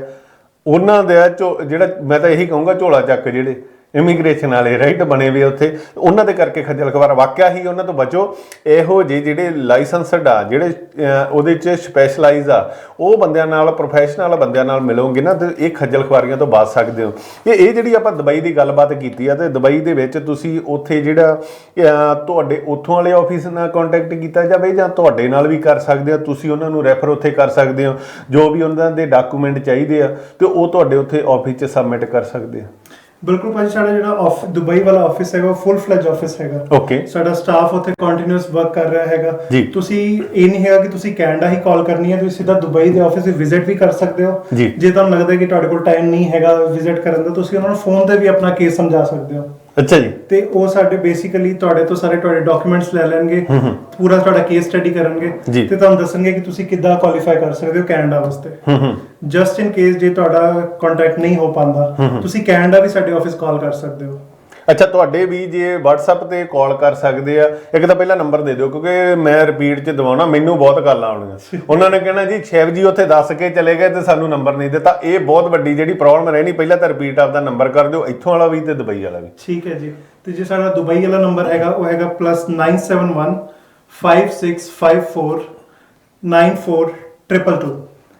ਉਹਨਾਂ ਦਾ ਜਿਹੜਾ ਮੈਂ ਤਾਂ ਇਹੀ ਕਹੂੰਗਾ ਝੋਲਾ ਚੱਕ ਜਿਹੜੇ ਇਮੀਗ੍ਰੇਸ਼ਨ ਵਾਲੇ ਰਾਈਟ ਬਣੇ ਵੇ ਉੱਥੇ, ਉਹਨਾਂ ਦੇ ਕਰਕੇ ਖੱਜਲ ਖਵਾਰ। ਵਾਕਿਆ ਹੀ ਉਹਨਾਂ ਤੋਂ ਬਚੋ। ਇਹੋ ਜਿਹੇ ਜਿਹੜੇ ਲਾਇਸੈਂਸਡ ਆ, ਜਿਹੜੇ ਉਹਦੇ 'ਚ ਸਪੈਸ਼ਲਾਈਜ਼ ਆ, ਉਹ ਬੰਦਿਆਂ ਨਾਲ, ਪ੍ਰੋਫੈਸ਼ਨਲ ਬੰਦਿਆਂ ਨਾਲ ਮਿਲੋਗੇ ਨਾ ਤੇ ਇਹ ਖੱਜਲ ਖਵਾਰੀਆਂ ਤੋਂ ਬਚ ਸਕਦੇ ਹੋ। ਇਹ ਜਿਹੜੀ ਆਪਾਂ ਦੁਬਈ ਦੀ ਗੱਲਬਾਤ ਕੀਤੀ ਆ, ਤੇ ਦੁਬਈ ਦੇ ਵਿੱਚ ਤੁਸੀਂ ਉੱਥੇ ਜਿਹੜਾ ਤੁਹਾਡੇ ਉੱਥੋਂ ਵਾਲੇ ਆਫਿਸ ਨਾਲ ਕੰਟੈਕਟ ਕੀਤਾ ਜਾਵੇ ਜਾਂ ਤੁਹਾਡੇ ਨਾਲ ਵੀ ਕਰ ਸਕਦੇ ਹੋ, ਤੁਸੀਂ ਉਹਨਾਂ ਨੂੰ ਰੈਫਰ ਉੱਥੇ ਕਰ ਸਕਦੇ ਹੋ, ਜੋ ਵੀ ਉਹਨਾਂ ਦੇ ਡਾਕੂਮੈਂਟ ਚਾਹੀਦੇ ਆ ਤੇ ਉਹ ਤੁਹਾਡੇ ਉੱਥੇ ਆਫਿਸ 'ਚ ਸਬਮਿਟ ਕਰ ਸਕਦੇ ਆ। ਬਿਲਕੁਲ ਭਾਜੀ, ਸਾਡਾ ਜਿਹੜਾ ਦੁਬਈ ਵਾਲਾ ਆਫਿਸ ਹੈਗਾ ਉਹ ਫੁੱਲ ਫਲੈਜ ਆਫਿਸ ਹੈਗਾ। ਓਕੇ। ਸਾਡਾ ਸਟਾਫ ਉੱਥੇ ਕੰਟੀਨਿਊਸ ਵਰਕ ਕਰ ਰਿਹਾ ਹੈਗਾ। ਤੁਸੀਂ ਇਹ ਨਹੀਂ ਹੈਗਾ ਕਿ ਤੁਸੀਂ ਕੈਨੇਡਾ ਹੀ ਕਾਲ ਕਰਨੀ ਹੈ, ਤੁਸੀਂ ਸਿੱਧਾ ਦੁਬਈ ਦੇ ਆਫਿਸ ਵਿੱਚ ਵਿਜ਼ਿਟ ਵੀ ਕਰ ਸਕਦੇ ਹੋ। ਜੇ ਤੁਹਾਨੂੰ ਲੱਗਦਾ ਕਿ ਤੁਹਾਡੇ ਕੋਲ ਟਾਈਮ ਨਹੀਂ ਹੈਗਾ ਵਿਜ਼ਿਟ ਕਰਨ ਦਾ, ਤੁਸੀਂ ਉਹਨਾਂ ਨੂੰ ਫੋਨ ਤੇ ਵੀ ਆਪਣਾ ਕੇਸ ਸਮਝਾ ਸਕਦੇ ਹੋ। ਅੱਛਾ ਜੀ। ਤੇ ਉਹ ਸਾਡੇ ਬੇਸਿਕਲੀ ਤੁਹਾਡੇ ਤੋਂ ਸਾਰੇ ਤੁਹਾਡੇ ਡਾਕੂਮੈਂਟਸ ਲੈ ਲੈਣਗੇ, ਪੂਰਾ ਤੁਹਾਡਾ ਕੇਸ ਸਟੱਡੀ ਕਰਨਗੇ ਤੇ ਤੁਹਾਨੂੰ ਦੱਸਣਗੇ ਕਿ ਤੁਸੀਂ ਕਿੱਦਾਂ ਕੁਆਲੀਫਾਈ ਕਰ ਸਕਦੇ ਹੋ ਕੈਨੇਡਾ ਵਾਸਤੇ। ਜਸਟ ਇਨ ਕੇਸ ਜੇ ਤੁਹਾਡਾ ਕੰਟੈਕਟ ਨਹੀਂ ਹੋ ਪਾਉਂਦਾ, ਤੁਸੀਂ ਕੈਨੇਡਾ ਵੀ ਸਾਡੇ ਆਫਿਸ ਕਾਲ ਕਰ ਸਕਦੇ ਹੋ। ਅੱਛਾ, ਤੁਹਾਡੇ ਵੀ ਜੇ WhatsApp ਤੇ ਕਾਲ ਕਰ ਸਕਦੇ ਆ। ਇੱਕ ਤਾਂ ਪਹਿਲਾਂ ਨੰਬਰ ਦੇ ਦਿਓ, ਕਿਉਂਕਿ ਮੈਂ ਰਿਪੀਟ 'ਚ ਦਵਾਉਣਾ, ਮੈਨੂੰ ਬਹੁਤ ਕਾਲਾਂ ਆਉਣੀਆਂ। ਉਹਨਾਂ ਨੇ ਕਹਿਣਾ ਜੀ ਸ਼ੈਵ ਜੀ ਉੱਥੇ ਦੱਸ ਕੇ ਚਲੇ ਗਏ ਤੇ ਸਾਨੂੰ ਨੰਬਰ ਨਹੀਂ ਦਿੱਤਾ। ਇਹ ਬਹੁਤ ਵੱਡੀ ਜਿਹੜੀ ਪ੍ਰੋਬਲਮ ਰਹਿਣੀ। ਪਹਿਲਾਂ ਤਾਂ ਰਿਪੀਟ ਆਪਦਾ ਨੰਬਰ ਕਰ ਦਿਓ, ਇੱਥੋਂ ਵਾਲਾ ਵੀ ਤੇ ਦੁਬਈ ਵਾਲਾ ਵੀ। ਠੀਕ ਹੈ ਜੀ। ਤੇ ਜੇ ਸਾਡਾ ਦੁਬਈ ਵਾਲਾ ਨੰਬਰ ਹੈਗਾ ਉਹ ਹੈਗਾ +971 5654 9422।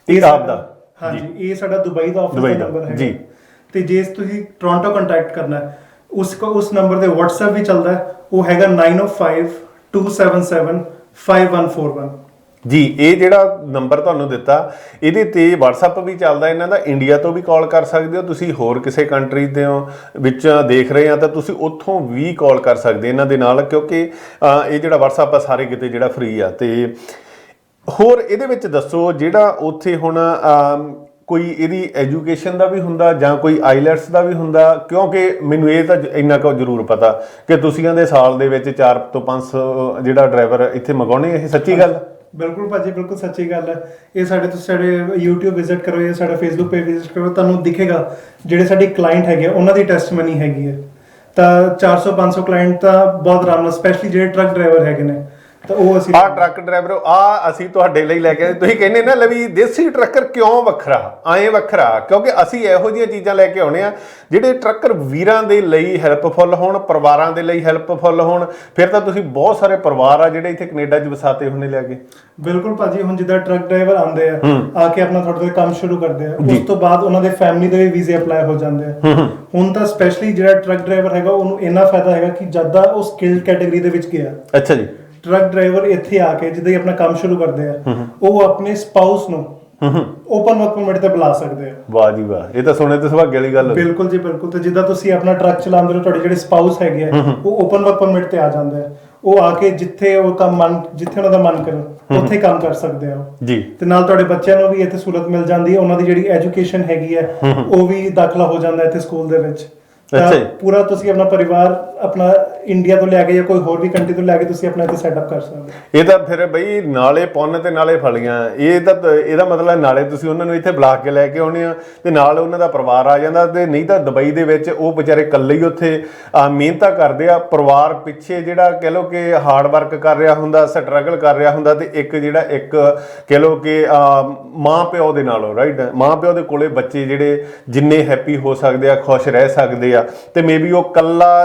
ਇਹ ਆਪਦਾ, ਹਾਂਜੀ, ਇਹ ਸਾਡਾ ਦੁਬਈ ਦਾ ਆਫਿਸ ਦਾ ਨੰਬਰ ਹੈ ਜੀ। ਤੇ ਜੇ ਤੁਸੀਂ ਟੋਰਾਂਟੋ ਕੰਟੈਕਟ ਕਰਨਾ ਹੈ, ਉਸ ਨੰਬਰ ਤੇ WhatsApp ਵੀ ਚੱਲਦਾ ਹੈ, ਉਹ ਹੈਗਾ 9052775141 ਜੀ। ਇਹ ਜਿਹੜਾ ਨੰਬਰ ਤੁਹਾਨੂੰ ਦਿੱਤਾ, ਇਹਦੇ ਤੇ WhatsApp ਵੀ ਚੱਲਦਾ ਇਹਨਾਂ ਦਾ। ਇੰਡੀਆ ਤੋਂ ਵੀ ਕਾਲ ਕਰ ਸਕਦੇ ਹੋ, ਤੁਸੀਂ ਹੋਰ ਕਿਸੇ ਕੰਟਰੀ ਦੇ ਵਿੱਚ ਦੇਖ ਰਹੇ ਆ ਤਾਂ ਤੁਸੀਂ ਉੱਥੋਂ ਵੀ ਕਾਲ ਕਰ ਸਕਦੇ ਇਹਨਾਂ ਦੇ ਨਾਲ, ਕਿਉਂਕਿ ਇਹ ਜਿਹੜਾ WhatsApp ਆ ਸਾਰੇ ਕਿਤੇ ਜਿਹੜਾ ਫ੍ਰੀ ਆ। ਤੇ ਹੋਰ ਇਹਦੇ ਵਿੱਚ ਦੱਸੋ ਜਿਹੜਾ ਉੱਥੇ ਹੁਣ ਕੋਈ ਇਹਦੀ ਐਜੂਕੇਸ਼ਨ ਦਾ ਵੀ ਹੁੰਦਾ ਜਾਂ ਕੋਈ ਆਈਲੈਟਸ ਦਾ ਵੀ ਹੁੰਦਾ, ਕਿਉਂਕਿ ਮੈਨੂੰ ਇਹ ਤਾਂ ਇੰਨਾ ਕੁ ਜ਼ਰੂਰ ਪਤਾ ਕਿ ਤੁਸੀਂ ਕਹਿੰਦੇ ਸਾਲ ਦੇ ਵਿੱਚ 4 ਤੋਂ 500 ਜਿਹੜਾ ਡਰਾਈਵਰ ਇੱਥੇ ਮੰਗਾਉਣੇ, ਇਹ ਸੱਚੀ ਗੱਲ? ਬਿਲਕੁਲ ਭਾਜੀ, ਬਿਲਕੁਲ ਸੱਚੀ ਗੱਲ ਹੈ ਇਹ। ਤੁਸੀਂ ਸਾਡੇ YouTube ਵਿਜ਼ਿਟ ਕਰੋ ਜਾਂ ਸਾਡਾ Facebook ਪੇਜ ਵਿਜ਼ਿਟ ਕਰੋ, ਤੁਹਾਨੂੰ ਦਿਖੇਗਾ ਜਿਹੜੇ ਸਾਡੇ ਕਲਾਇੰਟ ਹੈਗੇ ਉਹਨਾਂ ਦੀ ਟੈਸਟਮਨੀ ਹੈਗੀ ਹੈ। ਤਾਂ 400-500 ਕਲਾਇੰਟ ਤਾਂ ਬਹੁਤ ਆਰਾਮ ਨਾਲ, ਸਪੈਸ਼ਲੀ ਜਿਹੜੇ ਟਰੱਕ ਡਰਾਈਵਰ ਹੈਗੇ ਨੇ, ਤਾਂ ਉਹ ਅਸੀਂ ਟਰੱਕ ਡਰਾਈਵਰ ਅਸੀਂ ਤੁਹਾਡੇ ਲਈ ਲੈ ਕੇ ਆਏ। ਤੁਸੀਂ ਕਹਿੰਦੇ ਨਾ ਲੈ ਵੀ ਦੇਸੀ ਟਰੱਕਰ ਕਿਉਂ ਵੱਖਰਾ, ਐਂ ਵੱਖਰਾ ਕਿਉਂਕਿ ਅਸੀਂ ਇਹੋ ਜਿਹੀਆਂ ਚੀਜ਼ਾਂ ਲੈ ਕੇ ਆਉਣੇ ਆ ਜਿਹੜੇ ਟਰੱਕਰ ਵੀਰਾਂ ਦੇ ਲਈ ਹੈਲਪਫੁਲ ਹੋਣ, ਪਰਿਵਾਰਾਂ ਦੇ ਲਈ ਹੈਲਪਫੁਲ ਹੋਣ। ਫਿਰ ਤਾਂ ਤੁਸੀਂ ਬਹੁਤ ਸਾਰੇ ਪਰਿਵਾਰ ਆ ਜਿਹੜੇ ਇੱਥੇ ਕੈਨੇਡਾ 'ਚ ਵਸਾਤੇ ਹੋਣੇ ਲੈ ਕੇ। ਬਿਲਕੁਲ ਭਾਜੀ, ਹੁਣ ਜਿੱਦਾਂ ਟਰੱਕ ਡਰਾਈਵਰ ਆਉਂਦੇ ਆ ਕੇ ਆਪਣਾ ਥੋੜਾ ਕੰਮ ਸ਼ੁਰੂ ਕਰਦੇ ਆ, ਉਸ ਤੋਂ ਬਾਅਦ ਉਹਨਾਂ ਦੇ ਫੈਮਿਲੀ ਦੇ ਵੀ ਵੀਜ਼ੇ ਅਪਲਾਈ ਹੋ ਜਾਂਦੇ ਆ। ਹੁਣ ਤਾਂ ਸਪੈਸ਼ਲੀ ਜਿਹੜਾ ਟਰੱਕ ਡਰਾਈਵਰ ਹੈਗਾ ਉਹਨੂੰ ਇੰਨਾ ਫਾਇਦਾ ਹੈਗਾ ਕਿ ਜਦ ਦਾ ਉਹ ਸਕਿਲਡ ਕੈਟਾਗਰੀ ਦੇ ਵਿੱਚ ਗਿਆ। ਅੱਛਾ ਜੀ। ਟਰੱਕ ਡਰਾਈਵਰ ਇੱਥੇ ਆ ਕੇ ਜਿੱਦਾਂ ਹੀ ਆਪਣਾ ਕੰਮ ਸ਼ੁਰੂ ਕਰਦੇ ਆ, ਉਹ ਆਪਣੇ ਸਪਾਊਸ ਨੂੰ ਓਪਨ ਵਰਕ ਪਰਮਿਟ ਤੇ ਬੁਲਾ ਸਕਦੇ ਆ। ਵਾਹ ਜੀ ਵਾਹ, ਇਹ ਤਾਂ ਸੁਣੇ ਤੇ ਸੁਭਾਗੇ ਵਾਲੀ ਗੱਲ। ਬਿਲਕੁਲ ਜੀ ਬਿਲਕੁਲ। ਤੇ ਜਿੱਦਾਂ ਤੁਸੀਂ ਆਪਣਾ ਟਰੱਕ ਚਲਾਉਂਦੇ ਹੋ, ਤੁਹਾਡੇ ਜਿਹੜੇ ਸਪਾਊਸ ਹੈਗੇ ਆ ਉਹ ਓਪਨ ਵਰਕ ਪਰਮਿਟ ਤੇ ਆ ਜਾਂਦੇ ਆ। ਉਹ ਆ ਕੇ ਜਿੱਥੇ ਉਹਨਾਂ ਦਾ ਮਨ ਕਰੇ ਉੱਥੇ ਕੰਮ ਕਰ ਸਕਦੇ ਆ ਜੀ। ਤੇ ਨਾਲ ਤੁਹਾਡੇ ਬੱਚਿਆਂ ਨੂੰ ਵੀ ਇੱਥੇ ਸਹੂਲਤ ਮਿਲ ਜਾਂਦੀ ਹੈ, ਉਹਨਾਂ ਦੀ ਜਿਹੜੀ ਐਜੂਕੇਸ਼ਨ ਹੈਗੀ ਹੈ ਉਹ ਵੀ ਦਾਖਲਾ ਹੋ ਜਾਂਦਾ ਇੱਥੇ ਸਕੂਲ ਦੇ ਵਿੱਚ। ਪੂਰਾ ਤੁਸੀਂ ਆਪਣਾ ਪਰਿਵਾਰ ਆਪਣਾ ਇੰਡੀਆ ਤੋਂ ਲੈ ਕੇ ਜਾਂ ਕੋਈ ਹੋਰ ਵੀ ਕੰਟਰੀ ਤੋਂ ਲੈ ਕੇ ਤੁਸੀਂ ਆਪਣਾ ਇੱਥੇ ਸੈਟਅਪ ਕਰ ਸਕਦੇ ਹੋ। ਇਹ ਤਾਂ ਫਿਰ ਬਈ ਨਾਲੇ ਪੁੰਨ ਤੇ ਨਾਲੇ ਫਲੀਆਂ। ਇਹ ਤਾਂ ਇਹਦਾ ਮਤਲਬ ਨਾਲੇ ਤੁਸੀਂ ਉਹਨਾਂ ਨੂੰ ਇੱਥੇ ਬੁਲਾ ਕੇ ਲੈ ਕੇ ਆਉਣੇ ਆ ਤੇ ਨਾਲ ਉਹਨਾਂ ਦਾ ਪਰਿਵਾਰ ਆ ਜਾਂਦਾ। ਤੇ ਨਹੀਂ ਤਾਂ ਦੁਬਈ ਦੇ ਵਿੱਚ ਉਹ ਵਿਚਾਰੇ ਇਕੱਲੇ ਹੀ ਉੱਥੇ ਮਿਹਨਤਾਂ ਕਰਦੇ ਆ, ਪਰਿਵਾਰ ਪਿੱਛੇ ਜਿਹੜਾ ਕਹਿ ਲਓ ਕਿ ਹਾਰਡ ਵਰਕ ਕਰ ਰਿਹਾ ਹੁੰਦਾ, ਸਟਰਗਲ ਕਰ ਰਿਹਾ ਹੁੰਦਾ। ਤੇ ਇੱਕ ਕਹਿ ਲਓ ਕਿ ਮਾਂ ਪਿਓ ਦੇ ਨਾਲੋਂ ਰਾਈਟ, ਮਾਂ ਪਿਓ ਦੇ ਕੋਲੇ ਬੱਚੇ ਜਿਹੜੇ ਜਿੰਨੇ ਹੈਪੀ ਹੋ ਸਕਦੇ ਆ, ਖੁਸ਼ ਰਹਿ ਸਕਦੇ ਆ। ਤੇ ਮੇਬੀ ਉਹ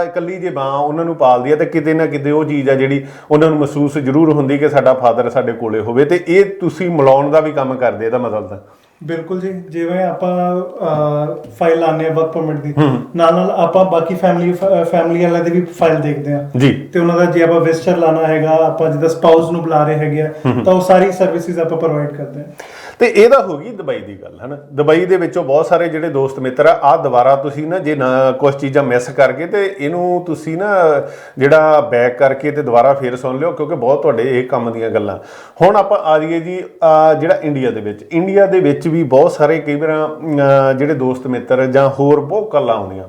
ਇਕੱਲੀ ਜੇ ਮਾਂ ਉਹਨਾਂ ਨੂੰ ਪਾਲਦੀ ਆ ਤੇ ਕਿਤੇ ਨਾ ਕਿਤੇ ਉਹ ਚੀਜ਼ ਆ ਜਿਹੜੀ ਉਹਨਾਂ ਨੂੰ ਮਹਿਸੂਸ ਜ਼ਰੂਰ ਹੁੰਦੀ ਕਿ ਸਾਡਾ ਫਾਦਰ ਸਾਡੇ ਕੋਲੇ ਹੋਵੇ। ਤੇ ਇਹ ਤੁਸੀਂ ਮਿਲਾਉਣ ਦਾ ਵੀ ਕੰਮ ਕਰਦੇ, ਇਹਦਾ ਮਤਲਬ ਤਾਂ। ਬਿਲਕੁਲ ਜੀ। ਜਿਵੇਂ ਆਪਾਂ ਫਾਈਲ ਲਾਉਂਦੇ ਆ ਵਰਕ ਪਰਮਿਟ ਦੀ, ਨਾਲ ਨਾਲ ਆਪਾਂ ਬਾਕੀ ਫੈਮਿਲੀ ਵਾਲਿਆਂ ਦੀ ਵੀ ਫਾਈਲ ਦੇਖਦੇ ਆ ਜੀ। ਤੇ ਉਹਨਾਂ ਦਾ ਜੇ ਆਪਾਂ ਵਿਜ਼ਟਰ ਲਾਣਾ ਹੈਗਾ, ਆਪਾਂ ਜਿੱਦਾਂ ਸਪਾਊਸ ਨੂੰ ਬੁਲਾ ਰਹੇ ਹੈਗੇ ਆ, ਤਾਂ ਉਹ ਸਾਰੀ ਸਰਵਿਸਿਜ਼ ਆਪਾਂ ਪ੍ਰੋਵਾਈਡ ਕਰਦੇ ਆ। ਤੇ ਇਹਦਾ ਹੋ ਗਈ ਦੁਬਈ ਦੀ ਗੱਲ, ਹੈ ਨਾ। ਦੁਬਈ ਦੇ ਵਿੱਚੋਂ ਬਹੁਤ ਸਾਰੇ ਜਿਹੜੇ ਦੋਸਤ ਮਿੱਤਰ ਆ ਦੁਬਾਰਾ ਤੁਸੀਂ ਨਾ ਜੇ ਨਾ ਕੁਝ ਚੀਜ਼ਾਂ ਮਿਸ ਕਰਕੇ ਤੇ ਇਹਨੂੰ ਤੁਸੀਂ ਨਾ ਜਿਹੜਾ ਬੈਕ ਕਰਕੇ ਤੇ ਦੁਬਾਰਾ ਫੇਰ ਸੁਣ ਲਿਓ, ਕਿਉਂਕਿ ਬਹੁਤ ਤੁਹਾਡੇ ਇਹ ਕੰਮ ਦੀਆਂ ਗੱਲਾਂ। ਹੁਣ ਆਪਾਂ ਆ ਜਾਈਏ ਜੀ ਜਿਹੜਾ ਇੰਡੀਆ ਦੇ ਵਿੱਚ ਵੀ ਬਹੁਤ ਸਾਰੇ ਕਈ ਵਾਰ ਜਿਹੜੇ ਦੋਸਤ ਮਿੱਤਰ ਜਾਂ ਹੋਰ ਬਹੁਤ ਗੱਲਾਂ ਆਉਂਦੀਆਂ।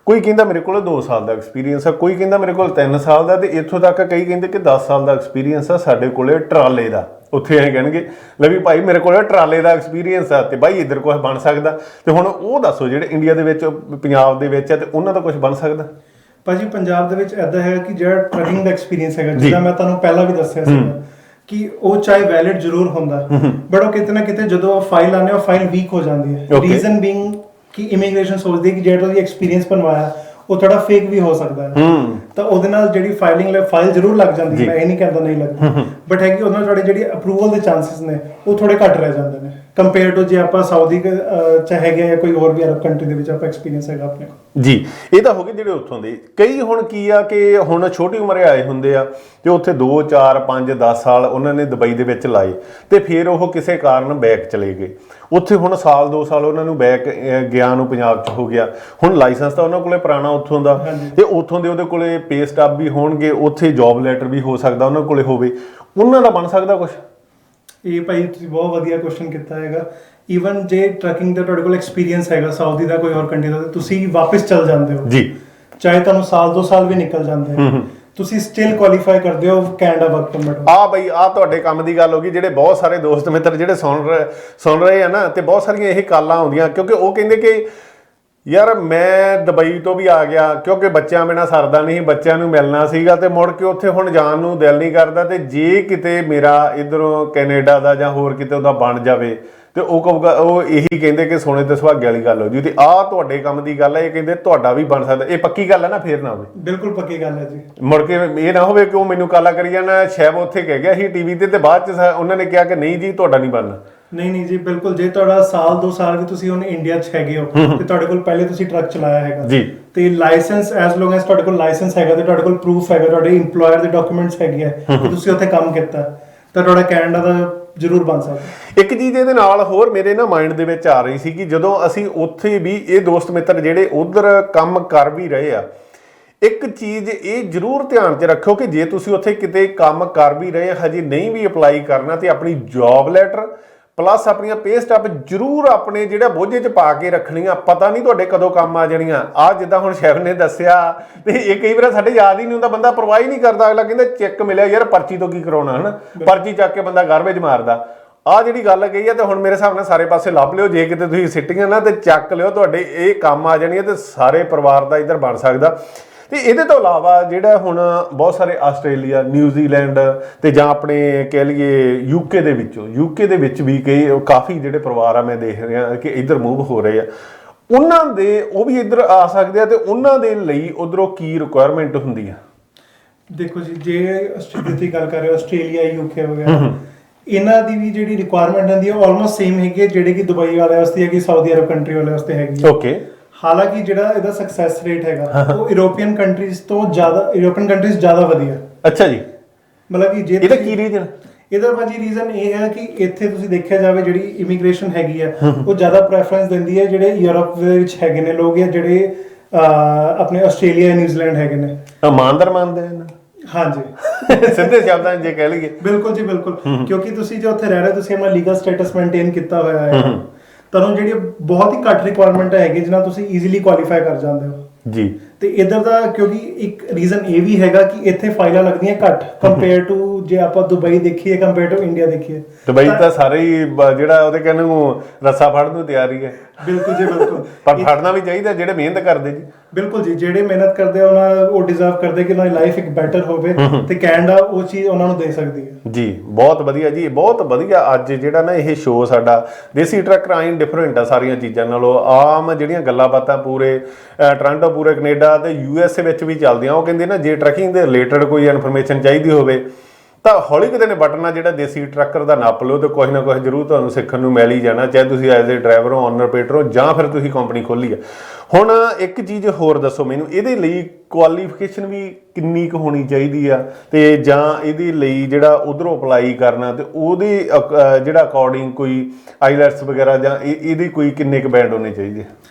ਕੋਈ ਕਹਿੰਦਾ ਮੇਰੇ ਕੋਲ 2 ਸਾਲ ਦਾ ਐਕਸਪੀਰੀਅੰਸ ਆ, ਕੋਈ ਕਹਿੰਦਾ ਮੇਰੇ ਕੋਲ 3 ਸਾਲ ਦਾ, ਤੇ ਇੱਥੋਂ ਤੱਕ ਕਈ ਕਹਿੰਦੇ ਕਿ 10 ਸਾਲ ਦਾ ਐਕਸਪੀਰੀਅੰਸ ਆ ਸਾਡੇ ਕੋਲੇ ਟਰਾਲੇ ਦਾ। ਉੱਥੇ ਇਹ ਕਹਿਣਗੇ ਲੈ ਵੀ ਭਾਈ ਮੇਰੇ ਕੋਲ ਟਰਾਲੇ ਦਾ ਐਕਸਪੀਰੀਅੰਸ ਆ ਤੇ ਬਾਈ ਇੱਧਰ ਕੁਝ ਬਣ ਸਕਦਾ। ਤੇ ਹੁਣ ਉਹ ਦੱਸੋ ਜਿਹੜੇ ਇੰਡੀਆ ਦੇ ਵਿੱਚ ਪੰਜਾਬ ਦੇ ਵਿੱਚ ਆ ਤੇ ਉਹਨਾਂ ਦਾ ਕੁਝ ਬਣ ਸਕਦਾ? ਭਾਜੀ ਪੰਜਾਬ ਦੇ ਵਿੱਚ ਇੱਦਾਂ ਹੈ ਕਿ ਜਿਹੜਾ ਟਰੱਕਿੰਗ ਦਾ ਐਕਸਪੀਰੀਅੰਸ ਹੈਗਾ, ਜਿੱਦਾਂ ਮੈਂ ਤੁਹਾਨੂੰ ਪਹਿਲਾਂ ਵੀ ਦੱਸਿਆ ਸੀਗਾ ਕਿ ਉਹ ਚਾਹੇ ਵੈਲਿਡ ਜ਼ਰੂਰ ਹੁੰਦਾ, ਬਟ ਉਹ ਕਿਤੇ ਨਾ ਕਿਤੇ ਜਦੋਂ ਫਾਈਲ ਆਉਂਦੇ ਉਹ ਫਾਈਲ ਵੀਕ ਹੋ ਜਾਂਦੀ ਹੈ। ਰੀਜ਼ਨ ਬੀਇੰਗ ਕਿ ਇਮੀਗ੍ਰੇਸ਼ਨ ਸੋਚਦੀ ਹੈ ਕਿ ਜਿਹੜਾ ਉਹਦੀ ਐਕਸਪੀਰੀਅੰਸ ਬਣਵਾਇਆ ਉਹ ਥੋੜਾ ਫੇਕ ਵੀ ਹੋ ਸਕਦਾ ਹੈ। ਤਾਂ ਉਹਦੇ ਨਾਲ ਜਿਹੜੀ ਫਾਈਲ ਜ਼ਰੂਰ ਲੱਗ ਜਾਂਦੀ ਹੈ, ਮੈਂ ਇਹ ਨਹੀਂ ਕਹਿੰਦਾ ਨਹੀਂ ਲੱਗਦੀ, ਬਟ ਹੈ ਕਿ ਉਹਦੇ ਨਾਲ ਤੁਹਾਡੇ ਜਿਹੜੀ ਅਪਰੂਵਲ ਦੇ ਚਾਂਸਸ ਨੇ ਉਹ ਥੋੜੇ ਘੱਟ ਰਹਿ ਜਾਂਦੇ ਨੇ ਕੰਪੇਅਰ ਟੂ ਜੇ ਆਪਾਂ ਸਾਊਦੀ ਚ ਹੈਗੇ ਜਾਂ ਕੋਈ ਹੋਰ ਵੀ ਅਰਬ ਕੰਟਰੀ ਦੇ ਵਿੱਚ ਆਪਾਂ ਐਕਸਪੀਰੀਅੰਸ ਹੈਗਾ ਆਪਣੇ ਜੀ। ਇਹ ਤਾਂ ਹੋ ਗਏ ਜਿਹੜੇ ਉੱਥੋਂ ਦੇ। ਕਈ ਹੁਣ ਕੀ ਆ ਕਿ ਹੁਣ ਛੋਟੀ ਉਮਰੇ ਆਏ ਹੁੰਦੇ ਆ ਤੇ ਉੱਥੇ 2 4 5 10 ਸਾਲ ਉਹਨਾਂ ਨੇ ਦੁਬਈ ਦੇ ਵਿੱਚ ਲਾਏ ਤੇ ਫਿਰ ਉਹ ਕਿਸੇ ਕਾਰਨ ਬੈਕ ਚਲੇ ਗਏ। ਉੱਥੇ ਹੁਣ ਸਾਲ 2 ਸਾਲ ਉਹਨਾਂ ਨੂੰ ਬੈਕ ਗਿਆ ਨੂੰ ਪੰਜਾਬ 'ਚ ਹੋ ਗਿਆ। ਹੁਣ ਲਾਇਸੈਂਸ ਤਾਂ ਉਹਨਾਂ ਕੋਲੇ ਪੁਰਾਣਾ ਉੱਥੋਂ ਦਾ, ਤੇ ਉੱਥੋਂ ਦੇ ਉਹਦੇ ਕੋਲੇ ਪੇ ਸਟੱਬ ਵੀ ਹੋਣਗੇ, ਉੱਥੇ ਜੌਬ ਲੈਟਰ ਵੀ ਹੋ ਸਕਦਾ ਉਹਨਾਂ ਕੋਲੇ ਹੋਵੇ। ਉਹਨਾਂ ਦਾ ਬਣ ਸਕਦਾ ਕੁਝ? ਇਹ ਭਾਈ ਤੁਸੀਂ ਬਹੁਤ ਵਧੀਆ ਕੁਐਸਚਨ ਕੀਤਾ ਹੈਗਾ। ਈਵਨ ਜੇ ਟਰੱਕਿੰਗ ਦਾ ਤੁਹਾਡੇ ਕੋਲ ਐਕਸਪੀਰੀਅੰਸ ਹੈਗਾ ਸਾਊਦੀ ਦਾ ਕੋਈ ਹੋਰ ਕੰਟਰੀ ਦਾ, ਤੁਸੀਂ ਵਾਪਸ ਚੱਲ ਜਾਂਦੇ ਹੋ ਜੀ, ਚਾਹੇ ਤੁਹਾਨੂੰ ਸਾਲ 2 ਸਾਲ ਵੀ ਨਿਕਲ ਜਾਂਦੇ, ਤੁਸੀਂ ਸਟਿਲ ਕੁਆਲੀਫਾਈ ਕਰਦੇ ਹੋ ਕੈਨੇਡਾ ਵਰਕ ਪਰਮਿਟ। ਬਈ ਤੁਹਾਡੇ ਕੰਮ ਦੀ ਗੱਲ ਹੋ ਗਈ। ਜਿਹੜੇ ਬਹੁਤ ਸਾਰੇ ਦੋਸਤ ਮਿੱਤਰ ਜਿਹੜੇ ਸੁਣ ਰਹੇ ਆ ਨਾ, ਤੇ ਬਹੁਤ ਸਾਰੀਆਂ ਇਹ ਕਾਲਾਂ ਆਉਂਦੀਆਂ, ਕਿਉਂਕਿ ਉਹ ਕਹਿੰਦੇ ਕਿ ਯਾਰ ਮੈਂ ਦੁਬਈ ਤੋਂ ਵੀ ਆ ਗਿਆ ਕਿਉਂਕਿ ਬੱਚਿਆਂ ਬਿਨਾਂ ਸਰਦਾ ਨਹੀਂ, ਬੱਚਿਆਂ ਨੂੰ ਮਿਲਣਾ ਸੀਗਾ ਤੇ ਮੁੜ ਕੇ ਉੱਥੇ ਹੁਣ ਜਾਣ ਨੂੰ ਦਿਲ ਨਹੀਂ ਕਰਦਾ। ਤੇ ਜੇ ਕਿਤੇ ਮੇਰਾ ਇੱਧਰੋਂ ਕੈਨੇਡਾ ਦਾ ਜਾਂ ਹੋਰ ਕਿਤੇ ਉਹਦਾ ਬਣ ਜਾਵੇ ਤੇ ਉਹ ਕਹੂਗਾ, ਉਹ ਇਹੀ ਕਹਿੰਦੇ ਕਿ ਸੋਨੇ ਤੇ ਸੁਹਾਗੇ ਵਾਲੀ ਗੱਲ ਹੋ ਜੂ। ਤੇ ਤੁਹਾਡੇ ਕੰਮ ਦੀ ਗੱਲ ਹੈ, ਇਹ ਕਹਿੰਦੇ ਤੁਹਾਡਾ ਵੀ ਬਣ ਸਕਦਾ। ਇਹ ਪੱਕੀ ਗੱਲ ਹੈ ਨਾ? ਫੇਰ ਨਾ ਹੋਵੇ। ਬਿਲਕੁਲ ਪੱਕੀ ਗੱਲ ਹੈ ਜੀ। ਮੁੜ ਕੇ ਇਹ ਨਾ ਹੋਵੇ ਕਿ ਉਹ ਮੈਨੂੰ ਕਾਲਾ ਕਰੀ ਜਾਣਾ, ਸ਼ਾਇਦ ਉੱਥੇ ਕਹਿ ਗਿਆ ਸੀ ਟੀਵੀ ਤੇ ਬਾਅਦ ਚ ਉਹਨਾਂ ਨੇ ਕਿਹਾ ਕਿ ਨਹੀਂ ਜੀ ਤੁਹਾਡਾ ਨਹੀਂ ਬਣਨਾ। ਨਹੀਂ ਜੀ, ਬਿਲਕੁਲ। ਜੇ ਤੁਹਾਡਾ ਸਾਲ 2 ਸਾਲ ਵੀ ਤੁਸੀਂ ਹੁਣ ਇੰਡੀਆ 'ਚ ਹੈਗੇ ਹੋ ਤੇ ਤੁਹਾਡੇ ਕੋਲ ਪਹਿਲੇ ਤੁਸੀਂ ਟਰੱਕ ਚਲਾਇਆ ਹੈਗਾ ਜੀ, ਤੇ ਲਾਇਸੈਂਸ ਐਸ ਲੌਂਗ ਐਸ ਤੁਹਾਡੇ ਕੋਲ ਲਾਇਸੈਂਸ ਹੈਗਾ ਤੇ ਤੁਹਾਡੇ ਕੋਲ ਪ੍ਰੂਫ ਹੈਗਾ, ਤੁਹਾਡੇ ਇੰਪਲੋਇਰ ਦੇ ਡਾਕੂਮੈਂਟਸ ਹੈਗੇ ਆ ਕਿ ਤੁਸੀਂ ਉੱਥੇ ਕੰਮ ਕੀਤਾ, ਤਾਂ ਤੁਹਾਡਾ ਕੈਨੇਡਾ ਦਾ ਜ਼ਰੂਰ ਬਣ ਸਕਦਾ। ਇੱਕ ਚੀਜ਼ ਇਹਦੇ ਨਾਲ ਹੋਰ ਮੇਰੇ ਨਾ ਮਾਈਂਡ ਦੇ ਵਿੱਚ ਆ ਰਹੀ ਸੀ ਕਿ ਜਦੋਂ ਅਸੀਂ ਉੱਥੇ ਵੀ ਇਹ ਦੋਸਤ ਮਿੱਤਰ ਜਿਹੜੇ ਉਧਰ ਕੰਮ ਕਰ ਵੀ ਰਹੇ ਆ, ਇੱਕ ਚੀਜ਼ ਇਹ ਜ਼ਰੂਰ ਧਿਆਨ 'ਚ ਰੱਖੋ ਕਿ ਜੇ ਤੁਸੀਂ ਉੱਥੇ ਕਿਤੇ ਕੰਮ ਕਰ ਵੀ ਰਹੇ ਹਜੇ ਨਹੀਂ ਵੀ ਅਪਲਾਈ ਕਰਨਾ ਤੇ ਆਪਣੀ ਜੌਬ ਲੈਟਰ ਪਲੱਸ ਆਪਣੀਆਂ ਪੇ ਸਟੈਪ ਜ਼ਰੂਰ ਆਪਣੇ ਜਿਹੜਾ ਬੋਝੇ 'ਚ ਪਾ ਕੇ ਰੱਖਣੀਆਂ। ਪਤਾ ਨਹੀਂ ਤੁਹਾਡੇ ਕਦੋਂ ਕੰਮ ਆ ਜਾਣੀਆਂ। ਆ ਜਿੱਦਾਂ ਹੁਣ ਸ਼ੈਫ ਨੇ ਦੱਸਿਆ ਤੇ ਇਹ ਕਈ ਵਾਰ ਸਾਡੇ ਯਾਦ ਹੀ ਨਹੀਂ ਹੁੰਦਾ, ਬੰਦਾ ਪਰਵਾਹ ਹੀ ਨਹੀਂ ਕਰਦਾ। ਅਗਲਾ ਕਹਿੰਦਾ ਚੈੱਕ ਮਿਲਿਆ ਯਾਰ, ਪਰਚੀ ਤੋਂ ਕੀ ਕਰਾਉਣਾ ਹਨਾ, ਪਰਚੀ ਚੱਕ ਕੇ ਬੰਦਾ ਗਾਰਬੇਜ ਮਾਰਦਾ। ਆਹ ਜਿਹੜੀ ਗੱਲ ਕਹੀ ਹੈ ਤੇ ਹੁਣ ਮੇਰੇ ਹਿਸਾਬ ਨਾਲ ਸਾਰੇ ਪਾਸੇ ਲੱਭ ਲਿਓ, ਜੇ ਕਿਤੇ ਤੁਸੀਂ ਸਿੱਟੀਆਂ ਨਾ ਤੇ ਚੱਕ ਲਿਓ, ਤੁਹਾਡੇ ਇਹ ਕੰਮ ਆ ਜਾਣੀਆਂ ਤੇ ਸਾਰੇ ਪਰਿਵਾਰ ਦਾ ਇੱਧਰ ਬਣ ਸਕਦਾ। ਤੇ ਇਹਦੇ ਤੋਂ ਇਲਾਵਾ ਜਿਹੜਾ ਹੁਣ ਬਹੁਤ ਸਾਰੇ ਆਸਟ੍ਰੇਲੀਆ, ਨਿਊਜ਼ੀਲੈਂਡ ਤੇ ਜਾਂ ਆਪਣੇ ਕਹਿ ਲਈਏ ਯੂਕੇ ਦੇ ਵਿੱਚ ਵੀ ਕਾਫੀ ਜਿਹੜੇ ਪਰਿਵਾਰ ਆ ਮੈਂ ਦੇਖ ਰਿਹਾ ਕਿ ਇੱਧਰ ਮੂਵ ਹੋ ਰਹੇ ਆ। ਉਹਨਾਂ ਦੇ ਉਹ ਵੀ ਇੱਧਰ ਆ ਸਕਦੇ ਆ ਤੇ ਉਹਨਾਂ ਦੇ ਲਈ ਉਧਰੋਂ ਕੀ ਰਿਕੁਆਇਰਮੈਂਟ ਹੁੰਦੀ ਆ? ਦੇਖੋ ਜੀ, ਜੇ ਆਸਟ੍ਰੇਲੀਆ ਦੀ ਗੱਲ ਕਰ ਰਹੇ ਹੋ, ਆਸਟ੍ਰੇਲੀਆ, ਯੂਕੇ ਵਗੈਰਾ, ਇਹਨਾਂ ਦੀ ਵੀ ਜਿਹੜੀ ਰਿਕੁਆਇਰਮੈਂਟ ਹੁੰਦੀ ਹੈ ਆਲਮੋਸਟ ਸੇਮ ਹੈਗੀ ਹੈ ਜਿਹੜੇ ਕਿ ਦੁਬਈ ਵਾਲਿਆਂ ਵਾਸਤੇ ਹੈ ਕਿ ਸਾਊਦੀ ਅਰਬ ਕੰਟਰੀ ਵਾਲਿਆਂ ਵਾਸਤੇ ਹੈਗੀ ਹੈ। ਓਕੇ। ਹਾਲਾਂਕਿ ਜਿਹੜਾ ਇਹਦਾ ਸਕਸੈਸ ਰੇਟ ਹੈਗਾ ਉਹ ਯੂਰੋਪੀਅਨ ਕੰਟਰੀਜ਼ ਜ਼ਿਆਦਾ ਵਧੀਆ। ਅੱਛਾ ਜੀ। ਮਤਲਬ ਕਿ ਜੇ ਇਹਦਾ ਕੀ ਰੀਜ਼ਨ? ਇਹਦਾ ਭਾਜੀ ਰੀਜ਼ਨ ਇਹ ਹੈ ਕਿ ਇੱਥੇ ਤੁਸੀਂ ਦੇਖਿਆ ਜਾਵੇ ਜਿਹੜੀ ਇਮੀਗ੍ਰੇਸ਼ਨ ਹੈਗੀ ਹੈ ਉਹ ਜ਼ਿਆਦਾ ਪ੍ਰੈਫਰੈਂਸ ਦਿੰਦੀ ਹੈ ਜਿਹੜੇ ਯੂਰਪ ਦੇ ਵਿੱਚ ਹੈਗੇ ਨੇ ਲੋਕ ਜਾਂ ਜਿਹੜੇ ਆਪਣੇ ਆਸਟ੍ਰੇਲੀਆ, ਨਿਊਜ਼ੀਲੈਂਡ ਹੈਗੇ ਨੇ। ਇਮਾਨਦਾਰ ਮੰਨਦੇ ਨੇ। ਹਾਂਜੀ, ਸਿੱਧੇ ਸ਼ਬਦਾਂ 'ਚ ਜੇ ਕਹਿ ਲਈਏ। ਬਿਲਕੁਲ ਜੀ, ਬਿਲਕੁਲ। ਕਿਉਂਕਿ ਤੁਸੀਂ ਜੋ ਉੱਥੇ ਰਹਿ ਰਹੇ ਤੁਸੀਂ ਆਪਣਾ ਲੀਗਲ ਸਟੇਟਸ ਮੇਨਟੇਨ ਕੀਤਾ ਹੋਇਆ ਹੈ, ਤੁਹਾਨੂੰ ਜਿਹੜੀ ਬਹੁਤ ਹੀ ਘੱਟ ਰਿਕੁਆਇਰਮੈਂਟ ਹੈਗੀ ਜਿਹਨਾਂ ਤੁਸੀਂ ਈਜ਼ੀਲੀ ਕੁਆਲੀਫਾਈ ਕਰ ਜਾਂਦੇ ਹੋ ਜੀ। ਤੇ ਇਧਰ ਦਾ ਕਿਉਂਕਿ ਇੱਕ ਰੀਜ਼ਨ ਇਹ ਵੀ ਹੈਗਾ ਕਿ ਇੱਥੇ ਫਾਈਲਾਂ ਲੱਗਦੀਆਂ ਘੱਟ ਕੰਪੇਅਰ ਟੂ ਜੇ ਆਪਾਂ ਦੁਬਈ ਦੇਖੀਏ, ਕੰਪੇਅਰ ਟੂ ਇੰਡੀਆ ਦੇਖੀਏ। ਦੁਬਈ ਤਾਂ ਸਾਰੇ ਹੀ ਜਿਹੜਾ ਉਹਦੇ ਕਹਿੰਦੇ ਨੂੰ ਰੱਸਾ ਫੜਨ ਨੂੰ ਤਿਆਰ ਹੀ ਹੈ। ਬਿਲਕੁਲ ਜੀ, ਬਿਲਕੁਲ। ਪਰ ਫੜਨਾ ਵੀ ਚਾਹੀਦਾ ਜਿਹੜੇ ਮਿਹਨਤ ਕਰਦੇ ਜੀ। ਬਿਲਕੁਲ ਜੀ, ਜਿਹੜੇ ਮਿਹਨਤ ਕਰਦੇ ਆ ਉਹ ਡਿਜ਼ਰਵ ਕਰਦੇ ਕਿ ਉਹਨਾਂ ਦੀ ਲਾਈਫ ਇੱਕ ਬੈਟਰ ਹੋਵੇ ਤੇ ਕੈਨੇਡਾ ਉਹ ਚੀਜ਼ ਉਹਨਾਂ ਨੂੰ ਦੇ ਸਕਦੀ ਹੈ ਜੀ। ਬਹੁਤ ਵਧੀਆ ਜੀ, ਬਹੁਤ ਵਧੀਆ। ਅੱਜ ਜਿਹੜਾ ਨਾ ਇਹ ਸ਼ੋਅ ਸਾਡਾ ਦੇਸੀ ਟਰੱਕਰ ਆਈਨ ਡਿਫਰੈਂਟ ਆ ਸਾਰੀਆਂ ਚੀਜ਼ਾਂ ਨਾਲੋਂ। ਆਮ ਜਿਹੜੀਆਂ ਗੱਲਾਂ ਬਾਤਾਂ ਪੂਰੇ ਟੋਰਾਂਟੋ, ਪੂਰੇ ਕੈਨੇਡਾ ਤੇ USA ਵਿੱਚ ਵੀ ਚੱਲਦੀਆਂ। ਉਹ ਕਹਿੰਦੇ ਨਾ ਜੇ ਟਰੱਕਿੰਗ ਦੇ ਰਿਲੇਟਡ ਕੋਈ ਇਨਫੋਰਮੇਸ਼ਨ ਚਾਹੀਦੀ ਹੋਵੇ ਤਾਂ ਹੌਲੀ ਕਿਤੇ ਨੇ ਬਟਨ ਆ ਜਿਹੜਾ ਦੇਸੀ ਟਰੱਕਰ ਦਾ ਨੱਪ ਲਓ ਤੇ ਕੁਝ ਨਾ ਕੁਝ ਜ਼ਰੂਰ ਤੁਹਾਨੂੰ ਸਿੱਖਣ ਨੂੰ ਮਿਲ ਹੀ ਜਾਣਾ, ਚਾਹੇ ਤੁਸੀਂ ਐਜ਼ ਏ ਡਰਾਈਵਰ ਹੋ, ਓਨਰ ਆਪਰੇਟਰ ਹੋ ਜਾਂ ਫਿਰ ਤੁਸੀਂ ਕੰਪਨੀ ਖੋਲੀ ਆ। ਹੁਣ ਇੱਕ ਚੀਜ਼ ਹੋਰ ਦੱਸੋ ਮੈਨੂੰ, ਇਹਦੇ ਲਈ ਕੁਆਲੀਫਿਕੇਸ਼ਨ ਵੀ ਕਿੰਨੀ ਕੁ ਹੋਣੀ ਚਾਹੀਦੀ ਆ ਤੇ ਜਾਂ ਇਹਦੇ ਲਈ ਜਿਹੜਾ ਉਧਰੋਂ ਅਪਲਾਈ ਕਰਨਾ ਤੇ ਉਹਦੇ ਜਿਹੜਾ ਅਕੋਰਡਿੰਗ ਕੋਈ ਆਈਲੈਟਸ ਵਗੈਰਾ ਜਾਂ ਇਹਦੀ ਕੋਈ ਕਿੰਨੇ ਕੁ ਬੈਂਡ ਹੋਣੇ ਚਾਹੀਦੇ?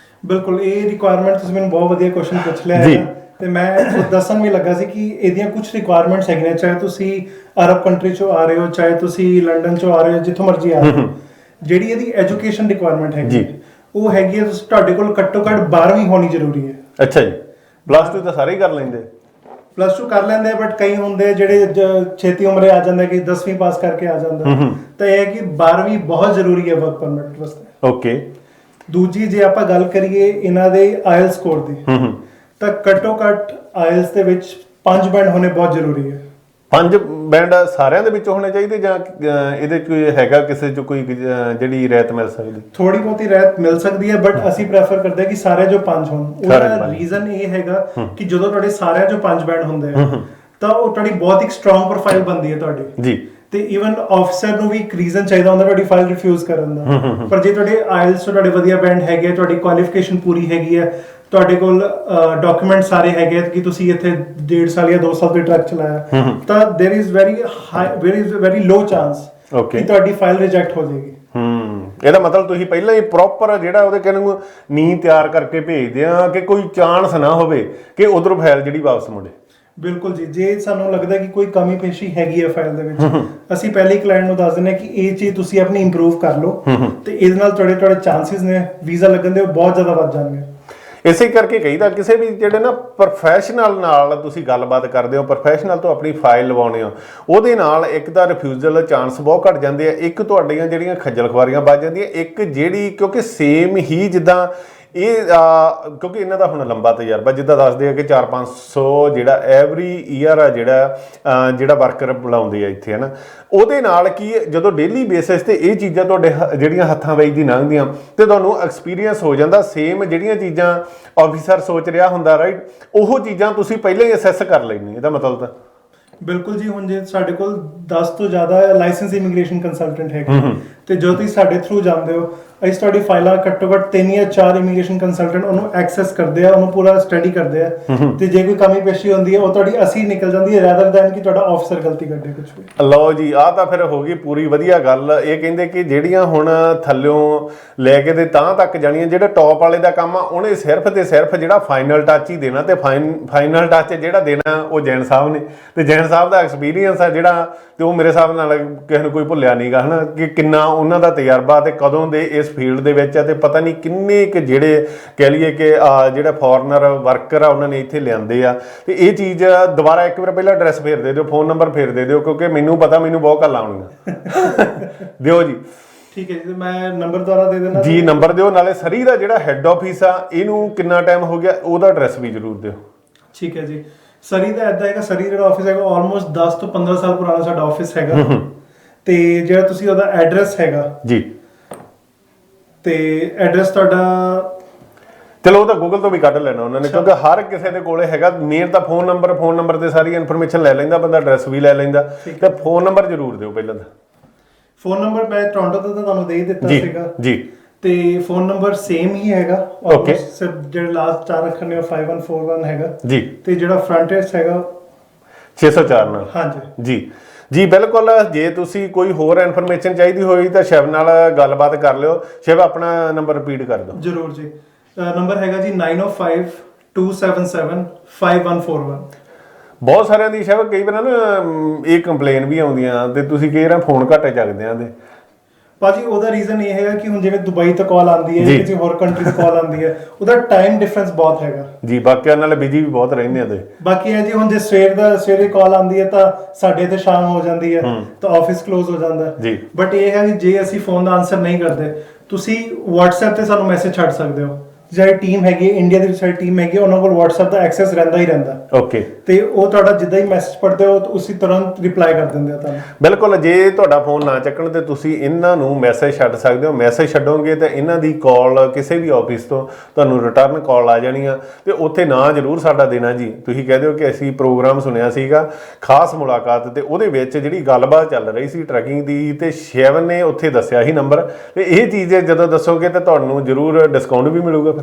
ਬਿਲਕੁਲ, ਇਹ ਰਿਕੁਆਇਰਮੈਂਟ ਤੁਸੀਂ ਮੈਨੂੰ ਬਹੁਤ ਵਧੀਆ ਕੁਐਸਚਨ ਪੁੱਛ ਲਿਆ ਹੈ ਤੇ ਮੈਂ ਦੱਸਣ ਵੀ ਲੱਗਾ ਸੀ ਕਿ ਇਹਦੀਆਂ ਕੁਝ ਰਿਕੁਆਇਰਮੈਂਟਸ ਹੈਗੀਆਂ, ਚਾਹੇ ਤੁਸੀਂ ਅਰਬ ਕੰਟਰੀ ਚੋਂ ਆ ਰਹੇ ਹੋ, ਚਾਹੇ ਤੁਸੀਂ ਲੰਡਨ ਚੋਂ ਆ ਰਹੇ ਹੋ, ਜਿੱਥੋਂ ਮਰਜ਼ੀ ਆ ਰਹੇ ਹੋ। ਜਿਹੜੀ ਇਹਦੀ ਐਜੂਕੇਸ਼ਨ ਰਿਕੁਆਇਰਮੈਂਟ ਹੈਗੀ ਉਹ ਹੈਗੀ ਹੈ ਤੁਹਾਡੇ ਕੋਲ ਘੱਟੋ ਘੱਟ 12ਵੀਂ ਹੋਣੀ ਜ਼ਰੂਰੀ ਹੈ। ਅੱਛਾ ਜੀ। +2 ਤਾਂ ਸਾਰੇ ਹੀ ਕਰ ਲੈਂਦੇ। +2 ਕਰ ਲੈਂਦੇ ਬਟ ਕਈ ਹੁੰਦੇ ਜਿਹੜੇ ਛੇਤੀ ਉਮਰੇ ਆ ਜਾਂਦੇ ਕਿ 10ਵੀਂ ਪਾਸ ਕਰਕੇ ਆ ਜਾਂਦਾ, ਤਾਂ ਇਹ ਹੈ ਕਿ 12ਵੀਂ ਬਹੁਤ ਜ਼ਰੂਰੀ ਹੈ ਵਰਕ ਪਰਮਿਟ ਵਾਸਤੇ। ਓਕੇ। ਦੂਜੀ ਜੇ ਆਪਾਂ ਗੱਲ ਕਰੀਏ ਇਹਨਾਂ ਦੇ ਆਇਲਸ ਸਕੋਰ ਦੀ, ਤਾਂ ਘੱਟੋ ਘੱਟ ਆਇਲਸ ਦੇ ਵਿੱਚ 5 ਬੈਂਡ ਹੋਣੇ ਬਹੁਤ ਜ਼ਰੂਰੀ ਹੈ। 5 ਬੈਂਡ ਸਾਰਿਆਂ ਦੇ ਵਿੱਚ ਹੋਣੇ ਚਾਹੀਦੇ ਜਾਂ ਇਹਦੇ ਕੋਈ ਹੈਗਾ ਕਿਸੇ ਚ ਕੋਈ ਜਿਹੜੀ ਰਹਿਤ ਮਿਲ ਸਕਦੀ? ਥੋੜੀ ਬਹੁਤੀ ਰਹਿਤ ਮਿਲ ਸਕਦੀ ਹੈ ਬਟ ਅਸੀਂ ਪ੍ਰੈਫਰ ਕਰਦੇ ਹਾਂ ਕਿ ਸਾਰੇ ਜੋ 5 ਹੋਣ। ਉਹਦਾ ਰੀਜ਼ਨ ਇਹ ਹੈਗਾ ਕਿ ਜਦੋਂ ਤੁਹਾਡੇ ਸਾਰਿਆਂ ਚੋਂ 5 ਬੈਂਡ ਹੁੰਦੇ ਆ ਤਾਂ ਉਹ ਤੁਹਾਡੀ ਬਹੁਤ ਇੱਕ ਸਟਰੋਂਗ ਪ੍ਰੋਫਾਈਲ ਬਣਦੀ ਹੈ ਤੁਹਾਡੀ ਜੀ। ਤੇ ਇਵਨ ਆਫਿਸਰ ਨੂੰ ਵੀ ਇੱਕ ਰੀਜ਼ਨ ਚਾਹੀਦਾ ਹੁੰਦਾ ਤੁਹਾਡੀ ਫਾਈਲ ਰਿਫਿਊਜ਼ ਕਰਨ ਦਾ। ਪਰ ਜੇ ਤੁਹਾਡੇ ਆਇਲਸ ਤੋਂ ਤੁਹਾਡੇ ਵਧੀਆ ਬੈਂਡ ਹੈਗੇ, ਤੁਹਾਡੀ ਕੁਆਲੀਫਿਕੇਸ਼ਨ ਪੂਰੀ ਹੈਗੀ ਹੈ, ਤੁਹਾਡੇ ਕੋਲ ਡਾਕੂਮੈਂਟ ਸਾਰੇ ਹੈਗੇ ਕਿ ਤੁਸੀਂ ਇੱਥੇ 1.5 ਸਾਲ ਜਾਂ 2 ਸਾਲ ਤੋਂ ਟਰੱਕ ਚਲਾਇਆ, ਤਾਂ there is very low chance ਕਿ ਤੁਹਾਡੀ ਫਾਈਲ ਰਿਜੈਕਟ ਹੋ ਜਾਏਗੀ। ਇਹਦਾ ਮਤਲਬ ਤੁਸੀਂ ਪਹਿਲਾਂ ਹੀ ਪ੍ਰੋਪਰ ਜਿਹੜਾ ਉਹਦੇ ਕਹਿੰਦੇ ਨੂੰ ਨੀਂਹ ਤਿਆਰ ਕਰਕੇ ਭੇਜਦੇ ਆ ਕਿ ਕੋਈ ਚਾਂਸ ਨਾ ਹੋਵੇ ਕਿ ਉਧਰੋਂ ਫਾਈਲ ਜਿਹੜੀ ਵਾਪਸ ਮੁੜੇ। ਬਿਲਕੁਲ ਜੀ, ਜੇ ਸਾਨੂੰ ਲੱਗਦਾ ਕਿ ਕੋਈ ਕਮੀ ਪੇਸ਼ੀ ਹੈਗੀ ਹੈ ਫਾਈਲ ਦੇ ਵਿੱਚ, ਅਸੀਂ ਪਹਿਲੇ ਹੀ ਕਲਾਇੰਟ ਨੂੰ ਦੱਸ ਦਿੰਦੇ ਹਾਂ ਕਿ ਇਹ ਚੀਜ਼ ਤੁਸੀਂ ਆਪਣੀ ਇੰਪਰੂਵ ਕਰ ਲਓ ਤੇ ਇਹਦੇ ਨਾਲ ਤੁਹਾਡੇ ਚਾਂਸਸ ਨੇ ਵੀਜ਼ਾ ਲੱਗਣ ਦੇ ਬਹੁਤ ਜ਼ਿਆਦਾ ਵੱਧ ਜਾਣਗੇ। ਇਸੇ ਕਰਕੇ ਕਹੀਦਾ ਕਿਸੇ ਵੀ ਜਿਹੜੇ ਨਾ ਪ੍ਰੋਫੈਸ਼ਨਲ ਨਾਲ ਤੁਸੀਂ ਗੱਲਬਾਤ ਕਰਦੇ ਹੋ, ਪ੍ਰੋਫੈਸ਼ਨਲ ਤੋਂ ਆਪਣੀ ਫਾਈਲ ਲਵਾਉਣੇ ਹੋ, ਉਹਦੇ ਨਾਲ ਇੱਕ ਤਾਂ ਰਿਫਿਊਜ਼ਲ ਚਾਂਸ ਬਹੁਤ ਘਟ ਜਾਂਦੇ ਆ, ਇੱਕ ਤੁਹਾਡੀਆਂ ਜਿਹੜੀਆਂ ਖੱਜਲ ਖੁਆਰੀਆਂ ਵੱਜ ਜਾਂਦੀਆਂ, ਇੱਕ ਜਿਹੜੀ ਕਿਉਂਕਿ ਸੇਮ ਹੀ ਜਿੱਦਾਂ ਇਹ ਕਿਉਂਕਿ ਇਹਨਾਂ ਦਾ ਹੁਣ ਲੰਬਾ ਤਜਰਬਾ ਜਿੱਦਾਂ ਦੱਸਦੇ ਆ ਕਿ 400-500 ਜਿਹੜਾ ਐਵਰੀ ਈਅਰ ਆ ਜਿਹੜਾ ਵਰਕਰ ਬੁਲਾਉਂਦੇ ਆ ਇੱਥੇ, ਹੈ ਨਾ। ਉਹਦੇ ਨਾਲ ਕੀ ਜਦੋਂ ਡੇਲੀ ਬੇਸਿਸ ਤੇ ਇਹ ਚੀਜ਼ਾਂ ਤੁਹਾਡੇ ਜਿਹੜੀਆਂ ਹੱਥਾਂ ਵਿੱਚ ਦੀ ਲੰਘਦੀਆਂ ਤੇ ਤੁਹਾਨੂੰ ਐਕਸਪੀਰੀਅੰਸ ਹੋ ਜਾਂਦਾ। ਸੇਮ ਜਿਹੜੀਆਂ ਚੀਜ਼ਾਂ ਆਫਿਸਰ ਸੋਚ ਰਿਹਾ ਹੁੰਦਾ, ਰਾਈਟ, ਉਹ ਚੀਜ਼ਾਂ ਤੁਸੀਂ ਪਹਿਲਾਂ ਹੀ ਅਸੈਸ ਕਰ ਲੈਣੀ। ਇਹਦਾ ਮਤਲਬ ਤਾਂ ਬਿਲਕੁਲ ਜੀ, ਹੁਣ ਜੇ ਸਾਡੇ ਕੋਲ 10 ਤੋਂ ਜ਼ਿਆਦਾ ਲਾਇਸੈਂਸ ਇਮੀਗ੍ਰੇਸ਼ਨ ਕੰਸਲਟੈਂਟ ਹੈਗੇ ਤੇ ਜੋ ਤੁਸੀਂ ਸਾਡੇ ਥਰੂ ਜਾਂਦੇ ਹੋ, ਅਸੀਂ ਤੁਹਾਡੀ ਫਾਈਲਾਂ ਘੱਟੋ ਘੱਟ 3 ਜਾਂ 4 ਇਮੀਗ੍ਰੇਸ਼ਨ ਕੰਸਲਟੈਂਟ ਉਹਨੂੰ ਐਕਸੈਸ ਕਰਦੇ ਆ, ਉਹਨੂੰ ਪੂਰਾ ਸਟੱਡੀ ਕਰਦੇ ਆ, ਤੇ ਜੇ ਕੋਈ ਕਮੀ ਪੇਸ਼ੀ ਹੁੰਦੀ ਹੈ ਉਹ ਤੁਹਾਡੀ ਅਸੀਂ ਨਿਕਲ ਜਾਂਦੀ ਹੈ ਰੈਦਰ ਦੈਨ ਕਿ ਤੁਹਾਡਾ ਆਫਿਸਰ ਗਲਤੀ ਕਰਦੇ ਕੁਝ ਵੀ। ਲਓ ਜੀ, ਆਹ ਤਾਂ ਫਿਰ ਹੋ ਗਈ ਪੂਰੀ ਵਧੀਆ ਗੱਲ। ਇਹ ਕਹਿੰਦੇ ਕਿ ਜਿਹੜੀਆਂ ਹੁਣ ਥੱਲਿਓਂ ਲੈ ਕੇ ਤੇ ਤਾਂ ਤੱਕ ਜਾਣੀਆਂ, ਜਿਹੜਾ ਟੌਪ ਵਾਲੇ ਦਾ ਕੰਮ ਆ ਉਹਨੇ ਸਿਰਫ ਤੇ ਸਿਰਫ ਜਿਹੜਾ ਫਾਈਨਲ ਟੱਚ ਹੀ ਦੇਣਾ, ਤੇ ਫਾਈਨਲ ਟੱਚ ਜਿਹੜਾ ਦੇਣਾ ਉਹ ਜੈਨ ਸਾਹਿਬ ਨੇ, ਤੇ ਜੈਨ ਸਾਹਿਬ ਦਾ ਐਕਸਪੀਰੀਅੰਸ ਆ ਜਿਹੜਾ, ਤੇ ਉਹ ਮੇਰੇ ਹਿਸਾਬ ਨਾਲ ਕਿਸੇ ਨੂੰ ਕੋਈ ਭੁੱਲਿਆ ਨਹੀਂਗਾ, ਹਨਾ, ਕਿ ਕਿੰਨਾ ਉਹਨਾਂ ਦਾ ਤਜਰਬਾ ਤੇ ਕਦੋਂ ਦੇ ਇਸ ਫੀਲਡ ਦੇ ਵਿੱਚ ਆ, ਤੇ ਪਤਾ ਨਹੀਂ ਕਿੰਨੇ ਕਿ ਜਿਹੜੇ ਕਹਿ ਲਈਏ ਕਿ ਜਿਹੜਾ ਫੋਰਨਰ ਵਰਕਰ ਆ ਉਹਨਾਂ ਨੇ ਇੱਥੇ ਲਿਆਂਦੇ ਆ। ਤੇ ਇਹ ਚੀਜ਼ ਦੁਬਾਰਾ ਇੱਕ ਵਾਰ ਪਹਿਲਾਂ ਐਡਰੈਸ ਫੇਰ ਦੇ ਦਿਓ, ਫੋਨ ਨੰਬਰ ਫੇਰ ਦੇ ਦਿਓ, ਕਿਉਂਕਿ ਮੈਨੂੰ ਪਤਾ ਮੈਨੂੰ ਬਹੁਤ ਕਾਲਾਂ ਆਉਣੀਆਂ। ਦਿਓ ਜੀ। ਠੀਕ ਹੈ ਜੀ, ਮੈਂ ਨੰਬਰ ਦੁਆਰਾ ਦੇ ਦੇਣਾ ਜੀ, ਨੰਬਰ ਦਿਓ, ਨਾਲੇ ਸਰੀ ਦਾ ਜਿਹੜਾ ਹੈੱਡ ਆਫਿਸ ਆ ਇਹਨੂੰ ਕਿੰਨਾ ਟਾਈਮ ਹੋ ਗਿਆ ਉਹਦਾ ਐਡਰੈਸ ਵੀ ਜ਼ਰੂਰ ਦਿਓ। ਠੀਕ ਹੈ ਜੀ। ਸਰੀ ਦਾ ਇਦਾਂ ਹੈਗਾ, ਸਰੀ ਜਿਹੜਾ ਆਫਿਸ ਹੈਗਾ ਆਲਮੋਸਟ 10 ਤੋਂ 15 ਸਾਲ ਪੁਰਾਣਾ ਸਾਡਾ ਆਫਿਸ ਹੈਗਾ, ਤੇ ਜਿਹੜਾ ਤੁਸੀਂ ਉਹਦਾ ਐਡਰੈਸ ਹੈਗਾ ਜੀ, ਤੇ ਐਡਰੈਸ ਤੁਹਾਡਾ ਚਲੋ ਉਹ ਤਾਂ ਗੂਗਲ ਤੋਂ ਵੀ ਕੱਢ ਲੈਣਾ ਉਹਨਾਂ ਨੇ, ਕਿਉਂਕਿ ਹਰ ਕਿਸੇ ਦੇ ਕੋਲੇ ਹੈਗਾ। ਮੇਨ ਤਾਂ ਫੋਨ ਨੰਬਰ ਤੇ ਸਾਰੀ ਇਨਫੋਰਮੇਸ਼ਨ ਲੈ ਲੈਂਦਾ ਬੰਦਾ, ਐਡਰੈਸ ਵੀ ਲੈ ਲੈਂਦਾ, ਤੇ ਫੋਨ ਨੰਬਰ ਜ਼ਰੂਰ ਦਿਓ ਪਹਿਲਾਂ ਤਾਂ। ਫੋਨ ਨੰਬਰ ਮੈਂ ਟੋਰਾਂਟੋ ਤੋਂ ਤਾਂ ਤੁਹਾਨੂੰ ਦੇ ਹੀ ਦਿੱਤਾ ਸੀਗਾ ਜੀ, ਤੇ ਫੋਨ ਨੰਬਰ ਸੇਮ ਹੀ ਹੈਗਾ। ਓਕੇ, ਸਿਰਫ ਜਿਹੜਾ ਲਾਸਟ 4 ਅੱਖਰ ਨੇ ਉਹ 5141 ਹੈਗਾ ਜੀ, ਤੇ ਜਿਹੜਾ ਫਰੰਟ ਐਸ ਹੈਗਾ 604 ਨਾਲ। ਹਾਂਜੀ ਜੀ ਜੀ, ਬਿਲਕੁਲ। ਜੇ ਤੁਸੀਂ ਕੋਈ ਹੋਰ ਇਨਫੋਰਮੇਸ਼ਨ ਚਾਹੀਦੀ ਹੋਈ ਤਾਂ ਸ਼ਿਵ ਨਾਲ ਗੱਲਬਾਤ ਕਰ ਲਿਓ। ਸ਼ਿਵ, ਆਪਣਾ ਨੰਬਰ ਰਿਪੀਟ ਕਰ ਦਿਓ। ਜ਼ਰੂਰ ਜੀ। ਨੰਬਰ ਹੈਗਾ ਜੀ 9052775141। ਬਹੁਤ ਸਾਰਿਆਂ ਦੀ ਸ਼ਿਵ ਕਈ ਵਾਰ ਨਾ ਇਹ ਕੰਪਲੇਨ ਵੀ ਆਉਂਦੀਆਂ, ਤੇ ਤੁਸੀਂ ਕਈ ਵਾਰ ਫੋਨ ਘੱਟੇ ਚੱਕਦੇ ਆ। ਤੇ ਭਾਜੀ ਉਹਦਾ ਰੀਜ਼ਨ ਇਹ ਹੈਗਾ ਕਿ ਹੁਣ ਜਿਵੇਂ ਦੁਬਈ ਤੋਂ ਕਾਲ ਆਉਂਦੀ ਹੈ ਜਾਂ ਕਿਸੇ ਹੋਰ ਕੰਟਰੀ ਤੋਂ ਕਾਲ ਆਉਂਦੀ ਹੈ, ਉਹਦਾ ਟਾਈਮ ਡਿਫਰੈਂਸ ਬਹੁਤ ਹੈਗਾ ਜੀ, ਬਾਕੀਆਂ ਨਾਲ ਬਿਜੀ ਵੀ ਬਹੁਤ ਰਹਿੰਦੇ ਆ। ਤੇ ਬਾਕੀ ਹੈ ਜੀ, ਹੁਣ ਜੇ ਸਵੇਰੇ ਕਾਲ ਆਉਂਦੀ ਹੈ ਤਾਂ ਸਾਡੇ ਤੇ ਸ਼ਾਮ ਹੋ ਜਾਂਦੀ ਹੈ, ਤਾਂ ਆਫਿਸ ਕਲੋਜ਼ ਹੋ ਜਾਂਦਾ ਜੀ। ਬਟ ਇਹ ਹੈ ਕਿ ਜੇ ਅਸੀਂ ਫੋਨ ਦਾ ਆਨਸਰ ਨਹੀਂ ਕਰਦੇ, ਤੁਸੀਂ WhatsApp ਤੇ ਸਾਨੂੰ ਮੈਸੇਜ ਛੱਡ ਸਕਦੇ ਹੋ। ਜਿਹੜੀ ਟੀਮ ਹੈਗੀ ਇੰਡੀਆ ਦੀ ਸਾਡੀ ਟੀਮ ਹੈਗੀ, ਉਹਨਾਂ ਕੋਲ WhatsApp ਦਾ ਐਕਸੈਸ ਰਹਿੰਦਾ ਹੀ ਰਹਿੰਦਾ। ਓਕੇ, ਤੇ ਉਹ ਤੁਹਾਡਾ ਜਿੱਦਾਂ ਹੀ ਮੈਸੇਜ ਪੜ੍ਹਦੇ ਹੋ ਉਸੇ ਤੁਰੰਤ ਰਿਪਲਾਈ ਕਰ ਦਿੰਦੇ ਆ ਤੁਹਾਨੂੰ। ਬਿਲਕੁਲ। ਜੇ ਤੁਹਾਡਾ ਫੋਨ ਨਾ ਚੱਕਣ ਤੇ ਤੁਸੀਂ ਇਹਨਾਂ ਨੂੰ ਮੈਸੇਜ ਛੱਡ ਸਕਦੇ ਹੋ। ਮੈਸੇਜ ਛੱਡੋਗੇ ਤਾਂ ਇਹਨਾਂ ਦੀ ਕਾਲ ਕਿਸੇ ਵੀ ਆਫਿਸ ਤੋਂ ਤੁਹਾਨੂੰ ਰਿਟਰਨ ਕਾਲ ਆ ਜਾਣੀ ਆ, ਤੇ ਉੱਥੇ ਨਾਂ ਜ਼ਰੂਰ ਸਾਡਾ ਦੇਣਾ ਜੀ। ਤੁਸੀਂ ਕਹਿ ਦਿਓ ਕਿ ਅਸੀਂ ਪ੍ਰੋਗਰਾਮ ਸੁਣਿਆ ਸੀਗਾ ਖਾਸ ਮੁਲਾਕਾਤ, ਤੇ ਉਹਦੇ ਵਿੱਚ ਜਿਹੜੀ ਗੱਲਬਾਤ ਚੱਲ ਰਹੀ ਸੀ ਟਰੈਕਿੰਗ ਦੀ, ਤੇ ਸ਼ਿਵ ਨੇ ਉੱਥੇ ਦੱਸਿਆ ਸੀ ਨੰਬਰ, ਤੇ ਇਹ ਚੀਜ਼ ਜਦੋਂ ਦੱਸੋਗੇ ਤਾਂ ਤੁਹਾਨੂੰ ਜ਼ਰੂਰ ਡਿਸਕਾਊਂਟ ਵੀ ਮਿਲੂਗਾ।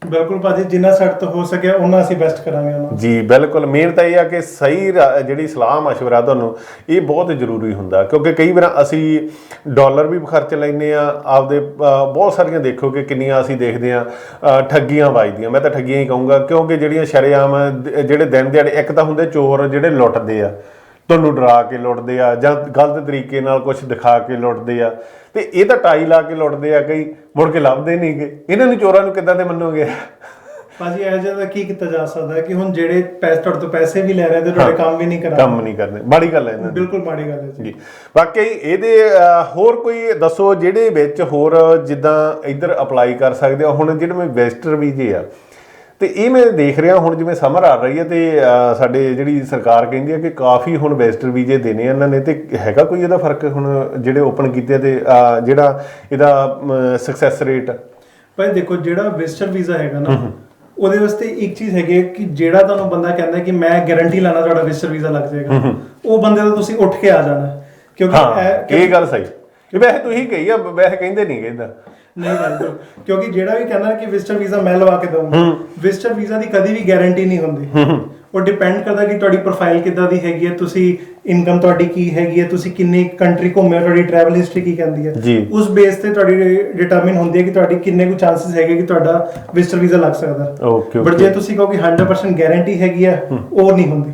ਬਿਲਕੁਲ ਭਾਜੀ, ਜਿੰਨਾ ਸਾਡੇ ਤੋਂ ਹੋ ਸਕਿਆ ਉਹਨਾਂ ਅਸੀਂ ਬੈਸਟ ਕਰਾਂਗੇ ਉਹਨਾਂ। ਜੀ ਬਿਲਕੁਲ। ਮੇਨ ਤਾਂ ਇਹ ਆ ਕਿ ਸਹੀ ਜਿਹੜੀ ਸਲਾਹ ਮਸ਼ਵਰਾ ਤੁਹਾਨੂੰ ਇਹ ਬਹੁਤ ਜ਼ਰੂਰੀ ਹੁੰਦਾ, ਕਿਉਂਕਿ ਕਈ ਵਾਰ ਅਸੀਂ ਡਾਲਰ ਵੀ ਖਰਚ ਲੈਂਦੇ ਆ ਆਪਦੇ। ਬਹੁਤ ਸਾਰੀਆਂ ਦੇਖੋ ਕਿ ਕਿੰਨੀਆਂ ਅਸੀਂ ਦੇਖਦੇ ਆ ਠੱਗੀਆਂ ਵੱਜਦੀਆਂ। ਮੈਂ ਤਾਂ ਠੱਗੀਆਂ ਹੀ ਕਹੂੰਗਾ, ਕਿਉਂਕਿ ਜਿਹੜੀਆਂ ਸ਼ਰੇਆਮ ਜਿਹੜੇ ਦਿਨ ਦਿਹਾੜੇ, ਇੱਕ ਤਾਂ ਹੁੰਦੇ ਚੋਰ ਜਿਹੜੇ ਲੁੱਟਦੇ ਆ, ਤੁਹਾਨੂੰ ਡਰਾ ਕੇ ਲੁੱਟਦੇ ਆ, ਜਾਂ ਗਲਤ ਤਰੀਕੇ ਨਾਲ ਕੁਝ ਦਿਖਾ ਕੇ ਲੁੱਟਦੇ ਆ, ਤੇ ਇਹ ਤਾਂ ਟਾਈ ਲਾ ਕੇ ਲੁੱਟਦੇ ਆ, ਕਈ ਮੁੜ ਕੇ ਲੱਭਦੇ ਨਹੀਂਗੇ। ਇਹਨਾਂ ਨੂੰ ਚੋਰਾਂ ਨੂੰ ਕਿੱਦਾਂ ਦੇ ਮੰਨੋਗੇ ਭਾਜੀ? ਇਹ ਜਿਹਾ ਕੀ ਕੀਤਾ ਜਾ ਸਕਦਾ ਹੈ ਕਿ ਹੁਣ ਜਿਹੜੇ ਤੁਹਾਡੇ ਤੋਂ ਪੈਸੇ ਵੀ ਲੈ ਰਹੇ ਤੇ ਤੁਹਾਡੇ ਕੰਮ ਵੀ ਨਹੀਂ ਕਰਦੇ। ਮਾੜੀ ਗੱਲ ਹੈ ਇਹਨਾਂ ਦੀ, ਬਿਲਕੁਲ ਮਾੜੀ ਗੱਲ ਹੈ ਜੀ। ਬਾਕੀ ਇਹਦੇ ਹੋਰ ਕੋਈ ਦੱਸੋ ਜਿਹੜੇ ਵਿੱਚ ਹੋਰ ਜਿੱਦਾਂ ਇੱਧਰ ਅਪਲਾਈ ਕਰ ਸਕਦੇ ਆ। ਹੁਣ ਜਿਹੜੇ ਵਿਜ਼ਟਰ ਵੀਜ਼ੇ ਆ, ਤੇ ਇਹ ਮੈਂ ਦੇਖ ਰਿਹਾ ਹੁਣ ਜਿਵੇਂ ਸਮਰ ਆ ਰਹੀ ਹੈ, ਤੇ ਸਾਡੇ ਜਿਹੜੀ ਸਰਕਾਰ ਕਹਿੰਦੀ ਹੈ ਕਿ ਕਾਫੀ ਹੁਣ ਵਿਜ਼ਟਰ ਵੀਜ਼ੇ ਦੇਣੇ ਇਹਨਾਂ ਨੇ, ਤੇ ਹੈਗਾ ਕੋਈ ਇਹਦਾ ਫਰਕ ਹੁਣ ਜਿਹੜੇ ਓਪਨ ਕੀਤੇ ਤੇ ਜਿਹੜਾ ਇਹਦਾ ਸਕਸੈਸ ਰੇਟ? ਭਾਈ ਦੇਖੋ, ਜਿਹੜਾ ਵਿਜ਼ਟਰ ਵੀਜ਼ਾ ਹੈਗਾ ਨਾ, ਉਹਦੇ ਵਾਸਤੇ ਇੱਕ ਚੀਜ਼ ਹੈਗੀ ਕਿ ਜਿਹੜਾ ਤੁਹਾਨੂੰ ਬੰਦਾ ਕਹਿੰਦਾ ਕਿ ਮੈਂ ਗਾਰੰਟੀ ਲਾਣਾ ਤੁਹਾਡਾ ਵਿਜ਼ਟਰ ਵੀਜ਼ਾ ਲੱਗ ਜਾਏਗਾ, ਉਹ ਬੰਦੇ ਤੋਂ ਤੁਸੀਂ ਉੱਠ ਕੇ ਆ ਜਾਣਾ। ਕਿਉਂਕਿ ਇਹ ਗੱਲ ਸਹੀ, ਵੈਸੇ ਤੁਸੀਂ ਕਹੀ ਆ, ਵੈਸੇ ਕਹਿੰਦੇ ਨਹੀਂ ਕਹਿੰਦਾ ਨਹੀਂ ਗੱਲ, ਕਿਉਂਕਿ ਜਿਹੜਾ ਵੀ ਕਹਿੰਦਾ ਕਿ ਵਿਜ਼ਟਰ ਵੀਜ਼ਾ ਮੈਂ ਲਵਾ ਕੇ ਦਊਂਗਾ, ਵਿਜ਼ਟਰ ਵੀਜ਼ਾ ਦੀ ਕਦੀ ਵੀ ਗਾਰੰਟੀ ਨਹੀਂ ਹੁੰਦੀ। ਉਹ ਡਿਪੈਂਡ ਕਰਦਾ ਕਿ ਤੁਹਾਡੀ ਪ੍ਰੋਫਾਈਲ ਕਿੱਦਾਂ ਦੀ ਹੈਗੀ ਹੈ, ਤੁਸੀਂ ਇਨਕਮ ਤੁਹਾਡੀ ਕੀ ਹੈਗੀ ਹੈ, ਤੁਸੀਂ ਕਿੰਨੀ ਕੰਟਰੀ ਘੁੰਮੇ ਹੋ, ਤੁਹਾਡੀ ਟਰੈਵਲ ਹਿਸਟਰੀ ਕੀ ਕਹਿੰਦੀ ਹੈ, ਉਸ ਬੇਸ ਤੇ ਤੁਹਾਡੀ ਡਿਟਰਮਿਨ ਹੁੰਦੀ ਹੈ ਕਿ ਤੁਹਾਡੀ ਕਿੰਨੇ ਕੁ ਚਾਂਸਸ ਹੈਗੇ ਕਿ ਤੁਹਾਡਾ ਵਿਜ਼ਟਰ ਵੀਜ਼ਾ ਲੱਗ ਸਕਦਾ। ਬਟ ਜੇ ਤੁਸੀਂ ਕਹੋ ਕਿ 100% ਗਾਰੰਟੀ ਹੈਗੀ ਹੈ, ਉਹ ਨਹੀਂ ਹੁੰਦੀ।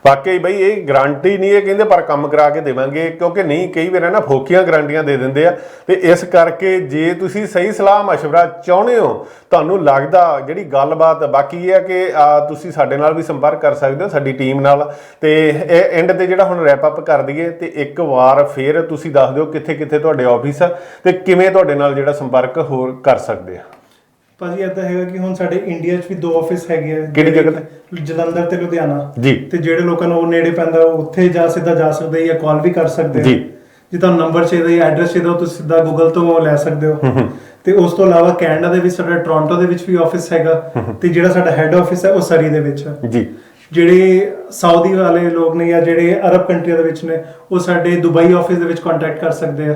ਵਾਕਈ ਬਈ ਇਹ ਗਰੰਟੀ ਨਹੀਂ, ਇਹ ਕਹਿੰਦੇ ਪਰ ਕੰਮ ਕਰਾ ਕੇ ਦੇਵਾਂਗੇ, ਕਿਉਂਕਿ ਨਹੀਂ ਕਈ ਵਾਰ ਨਾ ਫੋਕੀਆਂ ਗਰੰਟੀਆਂ ਦੇ ਦਿੰਦੇ ਆ। ਤੇ ਇਸ ਕਰਕੇ ਜੇ ਤੁਸੀਂ ਸਹੀ ਸਲਾਹ ਮਸ਼ਵਰਾ ਚਾਹੁੰਦੇ ਹੋ, ਤੁਹਾਨੂੰ ਲੱਗਦਾ ਜਿਹੜੀ ਗੱਲਬਾਤ, ਬਾਕੀ ਇਹ ਹੈ ਕਿ ਤੁਸੀਂ ਸਾਡੇ ਨਾਲ ਵੀ ਸੰਪਰਕ ਕਰ ਸਕਦੇ ਹੋ, ਸਾਡੀ ਟੀਮ ਨਾਲ। ਤੇ ਇਹ ਐਂਡ ਤੇ ਜਿਹੜਾ ਹੁਣ ਰੈਪ ਅਪ ਕਰ ਦਈਏ, ਤੇ ਇੱਕ ਵਾਰ ਫਿਰ ਤੁਸੀਂ ਦੱਸ ਦਿਓ ਕਿੱਥੇ ਕਿੱਥੇ ਤੁਹਾਡੇ ਆਫਿਸ ਆ, ਤੇ ਕਿਵੇਂ ਤੁਹਾਡੇ ਨਾਲ ਜਿਹੜਾ ਸੰਪਰਕ ਹੋਰ ਕਰ ਸਕਦੇ ਆ। ਭਾਜੀ ਏਦਾਂ ਹੈਗਾ ਕਿ ਹੁਣ ਸਾਡੇ ਇੰਡੀਆ 'ਚ ਵੀ 2 ਆਫਿਸ ਹੈਗੇ ਆ। ਕਿਹੜੀ ਜਗ੍ਹਾ ਤੇ? ਜਲੰਧਰ ਤੇ ਲੁਧਿਆਣਾ ਜੀ। ਤੇ ਜਿਹੜੇ ਲੋਕਾਂ ਨੂੰ ਨੇੜੇ ਪੈਂਦਾ ਉੱਥੇ ਸਿੱਧਾ ਜਾ ਸਕਦੇ ਜਾਂ ਕਾਲ ਵੀ ਕਰ ਸਕਦੇ ਆ। ਜੀ। ਜੇ ਤੁਹਾਨੂੰ ਨੰਬਰ ਚਾਹੀਦਾ ਜਾਂ ਐਡਰੈਸ ਚਾਹੀਦਾ, ਤੁਸੀਂ ਸਿੱਧਾ ਗੂਗਲ ਤੋਂ ਲੈ ਸਕਦੇ ਹੋ। ਤੇ ਉਸ ਤੋਂ ਇਲਾਵਾ ਕੈਨੇਡਾ ਦੇ ਵਿੱਚ ਸਾਡਾ ਟੋਰਾਂਟੋ ਦੇ ਵਿੱਚ ਵੀ ਆਫਿਸ ਹੈਗਾ, ਤੇ ਜਿਹੜਾ ਸਾਡਾ ਹੈੱਡ ਆਫਿਸ ਹੈ ਉਹ ਸਰੀ ਦੇ ਵਿੱਚ ਹੈ। ਜੀ। ਜਿਹੜੇ ਸਾਊਦੀ ਵਾਲੇ ਲੋਕ ਨੇ ਜਾਂ ਜਿਹੜੇ ਅਰਬ ਕੰਟਰੀਆਂ ਦੇ ਵਿੱਚ ਨੇ, ਉਹ ਸਾਡੇ ਦੁਬਈ ਆਫਿਸ ਦੇ ਵਿੱਚ ਕੰਟੈਕਟ ਕਰ ਸਕਦੇ ਆ।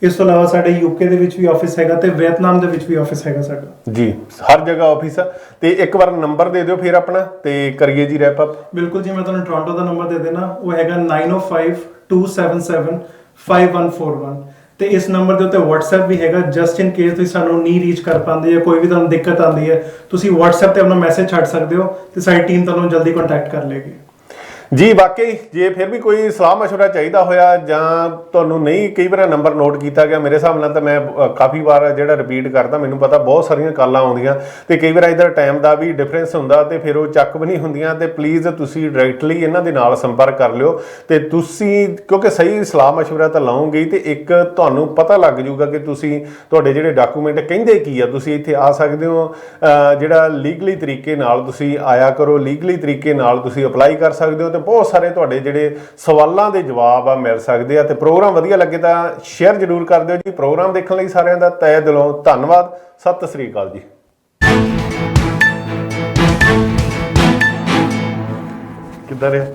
ਇਸ ਤੋਂ ਇਲਾਵਾ ਸਾਡੇ ਯੂਕੇ ਦੇ ਵਿੱਚ ਵੀ ਆਫਿਸ ਹੈਗਾ ਤੇ ਵੀਅਤਨਾਮ ਦੇ ਵਿੱਚ ਵੀ ਆਫਿਸ ਹੈਗਾ ਸਾਡਾ ਜੀ। ਹਰ ਜਗ੍ਹਾ ਆਫਿਸ ਆ। ਤੇ ਇੱਕ ਵਾਰ ਨੰਬਰ ਦੇ ਦਿਓ ਫਿਰ ਆਪਣਾ ਤੇ ਕਰੀਏ ਜੀ ਰੈਪ ਅਪ। ਬਿਲਕੁਲ ਜੀ, ਮੈਂ ਤੁਹਾਨੂੰ ਟੋਰਾਂਟੋ ਦਾ ਨੰਬਰ ਦੇ ਦੇਣਾ, ਉਹ ਹੈਗਾ 9052775141 ਤੇ ਇਸ ਨੰਬਰ ਦੇ ਉੱਤੇ WhatsApp ਵੀ ਹੈਗਾ। ਜਸਟ ਇਨ ਕੇਸ ਤੁਸੀਂ ਸਾਨੂੰ ਨਹੀਂ ਰੀਚ ਕਰ ਪਾਉਂਦੇ ਜਾਂ ਕੋਈ ਵੀ ਤੁਹਾਨੂੰ ਦਿੱਕਤ ਆਉਂਦੀ ਹੈ, ਤੁਸੀਂ WhatsApp ਤੇ ਆਪਣਾ ਮੈਸੇਜ ਛੱਡ ਸਕਦੇ ਹੋ ਤੇ ਸਾਡੀ ਟੀਮ ਤੁਹਾਨੂੰ ਜਲਦੀ ਕੰਟੈਕਟ ਕਰ ਲੇਗੀ ਜੀ। ਵਾਕਈ ਜੇ ਫਿਰ ਵੀ ਕੋਈ ਸਲਾਹ ਮਸ਼ਵਰਾ ਚਾਹੀਦਾ ਹੋਇਆ ਜਾਂ ਤੁਹਾਨੂੰ ਨਹੀਂ ਕਈ ਵਾਰ ਨੰਬਰ ਨੋਟ ਕੀਤਾ ਗਿਆ, ਮੇਰੇ ਹਿਸਾਬ ਨਾਲ ਤਾਂ ਮੈਂ ਕਾਫੀ ਵਾਰ ਜਿਹੜਾ ਰਿਪੀਟ ਕਰਦਾ, ਮੈਨੂੰ ਪਤਾ ਬਹੁਤ ਸਾਰੀਆਂ ਕਾਲਾਂ ਆਉਂਦੀਆਂ ਤੇ ਕਈ ਵਾਰ ਇਧਰ ਟਾਈਮ ਦਾ ਵੀ ਡਿਫਰੈਂਸ ਹੁੰਦਾ ਤੇ ਫਿਰ ਉਹ ਚੱਕ ਵੀ ਨਹੀਂ ਹੁੰਦੀਆਂ ਤੇ ਪਲੀਜ਼ ਤੁਸੀਂ ਡਾਇਰੈਕਟਲੀ ਇਹਨਾਂ ਦੇ ਨਾਲ ਸੰਪਰਕ ਕਰ ਲਿਓ ਤੇ ਤੁਸੀਂ ਕਿਉਂਕਿ ਸਹੀ ਸਲਾਹ ਮਸ਼ਵਰਾ ਤਾਂ ਲਾਓਗੇ ਤੇ ਇੱਕ ਤੁਹਾਨੂੰ ਪਤਾ ਲੱਗ ਜਾਊਗਾ ਕਿ ਤੁਸੀਂ ਤੁਹਾਡੇ ਜਿਹੜੇ ਡਾਕੂਮੈਂਟ ਕਹਿੰਦੇ ਕੀ ਆ। ਤੁਸੀਂ ਇੱਥੇ ਆ ਸਕਦੇ ਹੋ, ਜਿਹੜਾ ਲੀਗਲੀ ਤਰੀਕੇ ਨਾਲ ਤੁਸੀਂ ਆਇਆ ਕਰੋ, ਲੀਗਲੀ ਤਰੀਕੇ ਨਾਲ ਤੁਸੀਂ ਅਪਲਾਈ ਕਰ ਸਕਦੇ ਹੋ ਤੇ ਬਹੁਤ ਸਾਰੇ ਤੁਹਾਡੇ ਜਿਹੜੇ ਸਵਾਲਾਂ ਦੇ ਜਵਾਬ ਆ ਮਿਲ ਸਕਦੇ ਆ। ਤੇ ਪ੍ਰੋਗਰਾਮ ਵਧੀਆ ਲੱਗੇ ਤਾਂ ਸ਼ੇਅਰ ਜ਼ਰੂਰ ਕਰ ਦਿਓ ਜੀ। ਪ੍ਰੋਗਰਾਮ ਦੇਖਣ ਲਈ ਸਾਰਿਆਂ ਦਾ ਤਹਿ ਦਿਲੋਂ ਧੰਨਵਾਦ। ਸਤਿ ਸ੍ਰੀ ਅਕਾਲ ਜੀ। ਕਿੱਦਾਂ ਰਿਹਾ?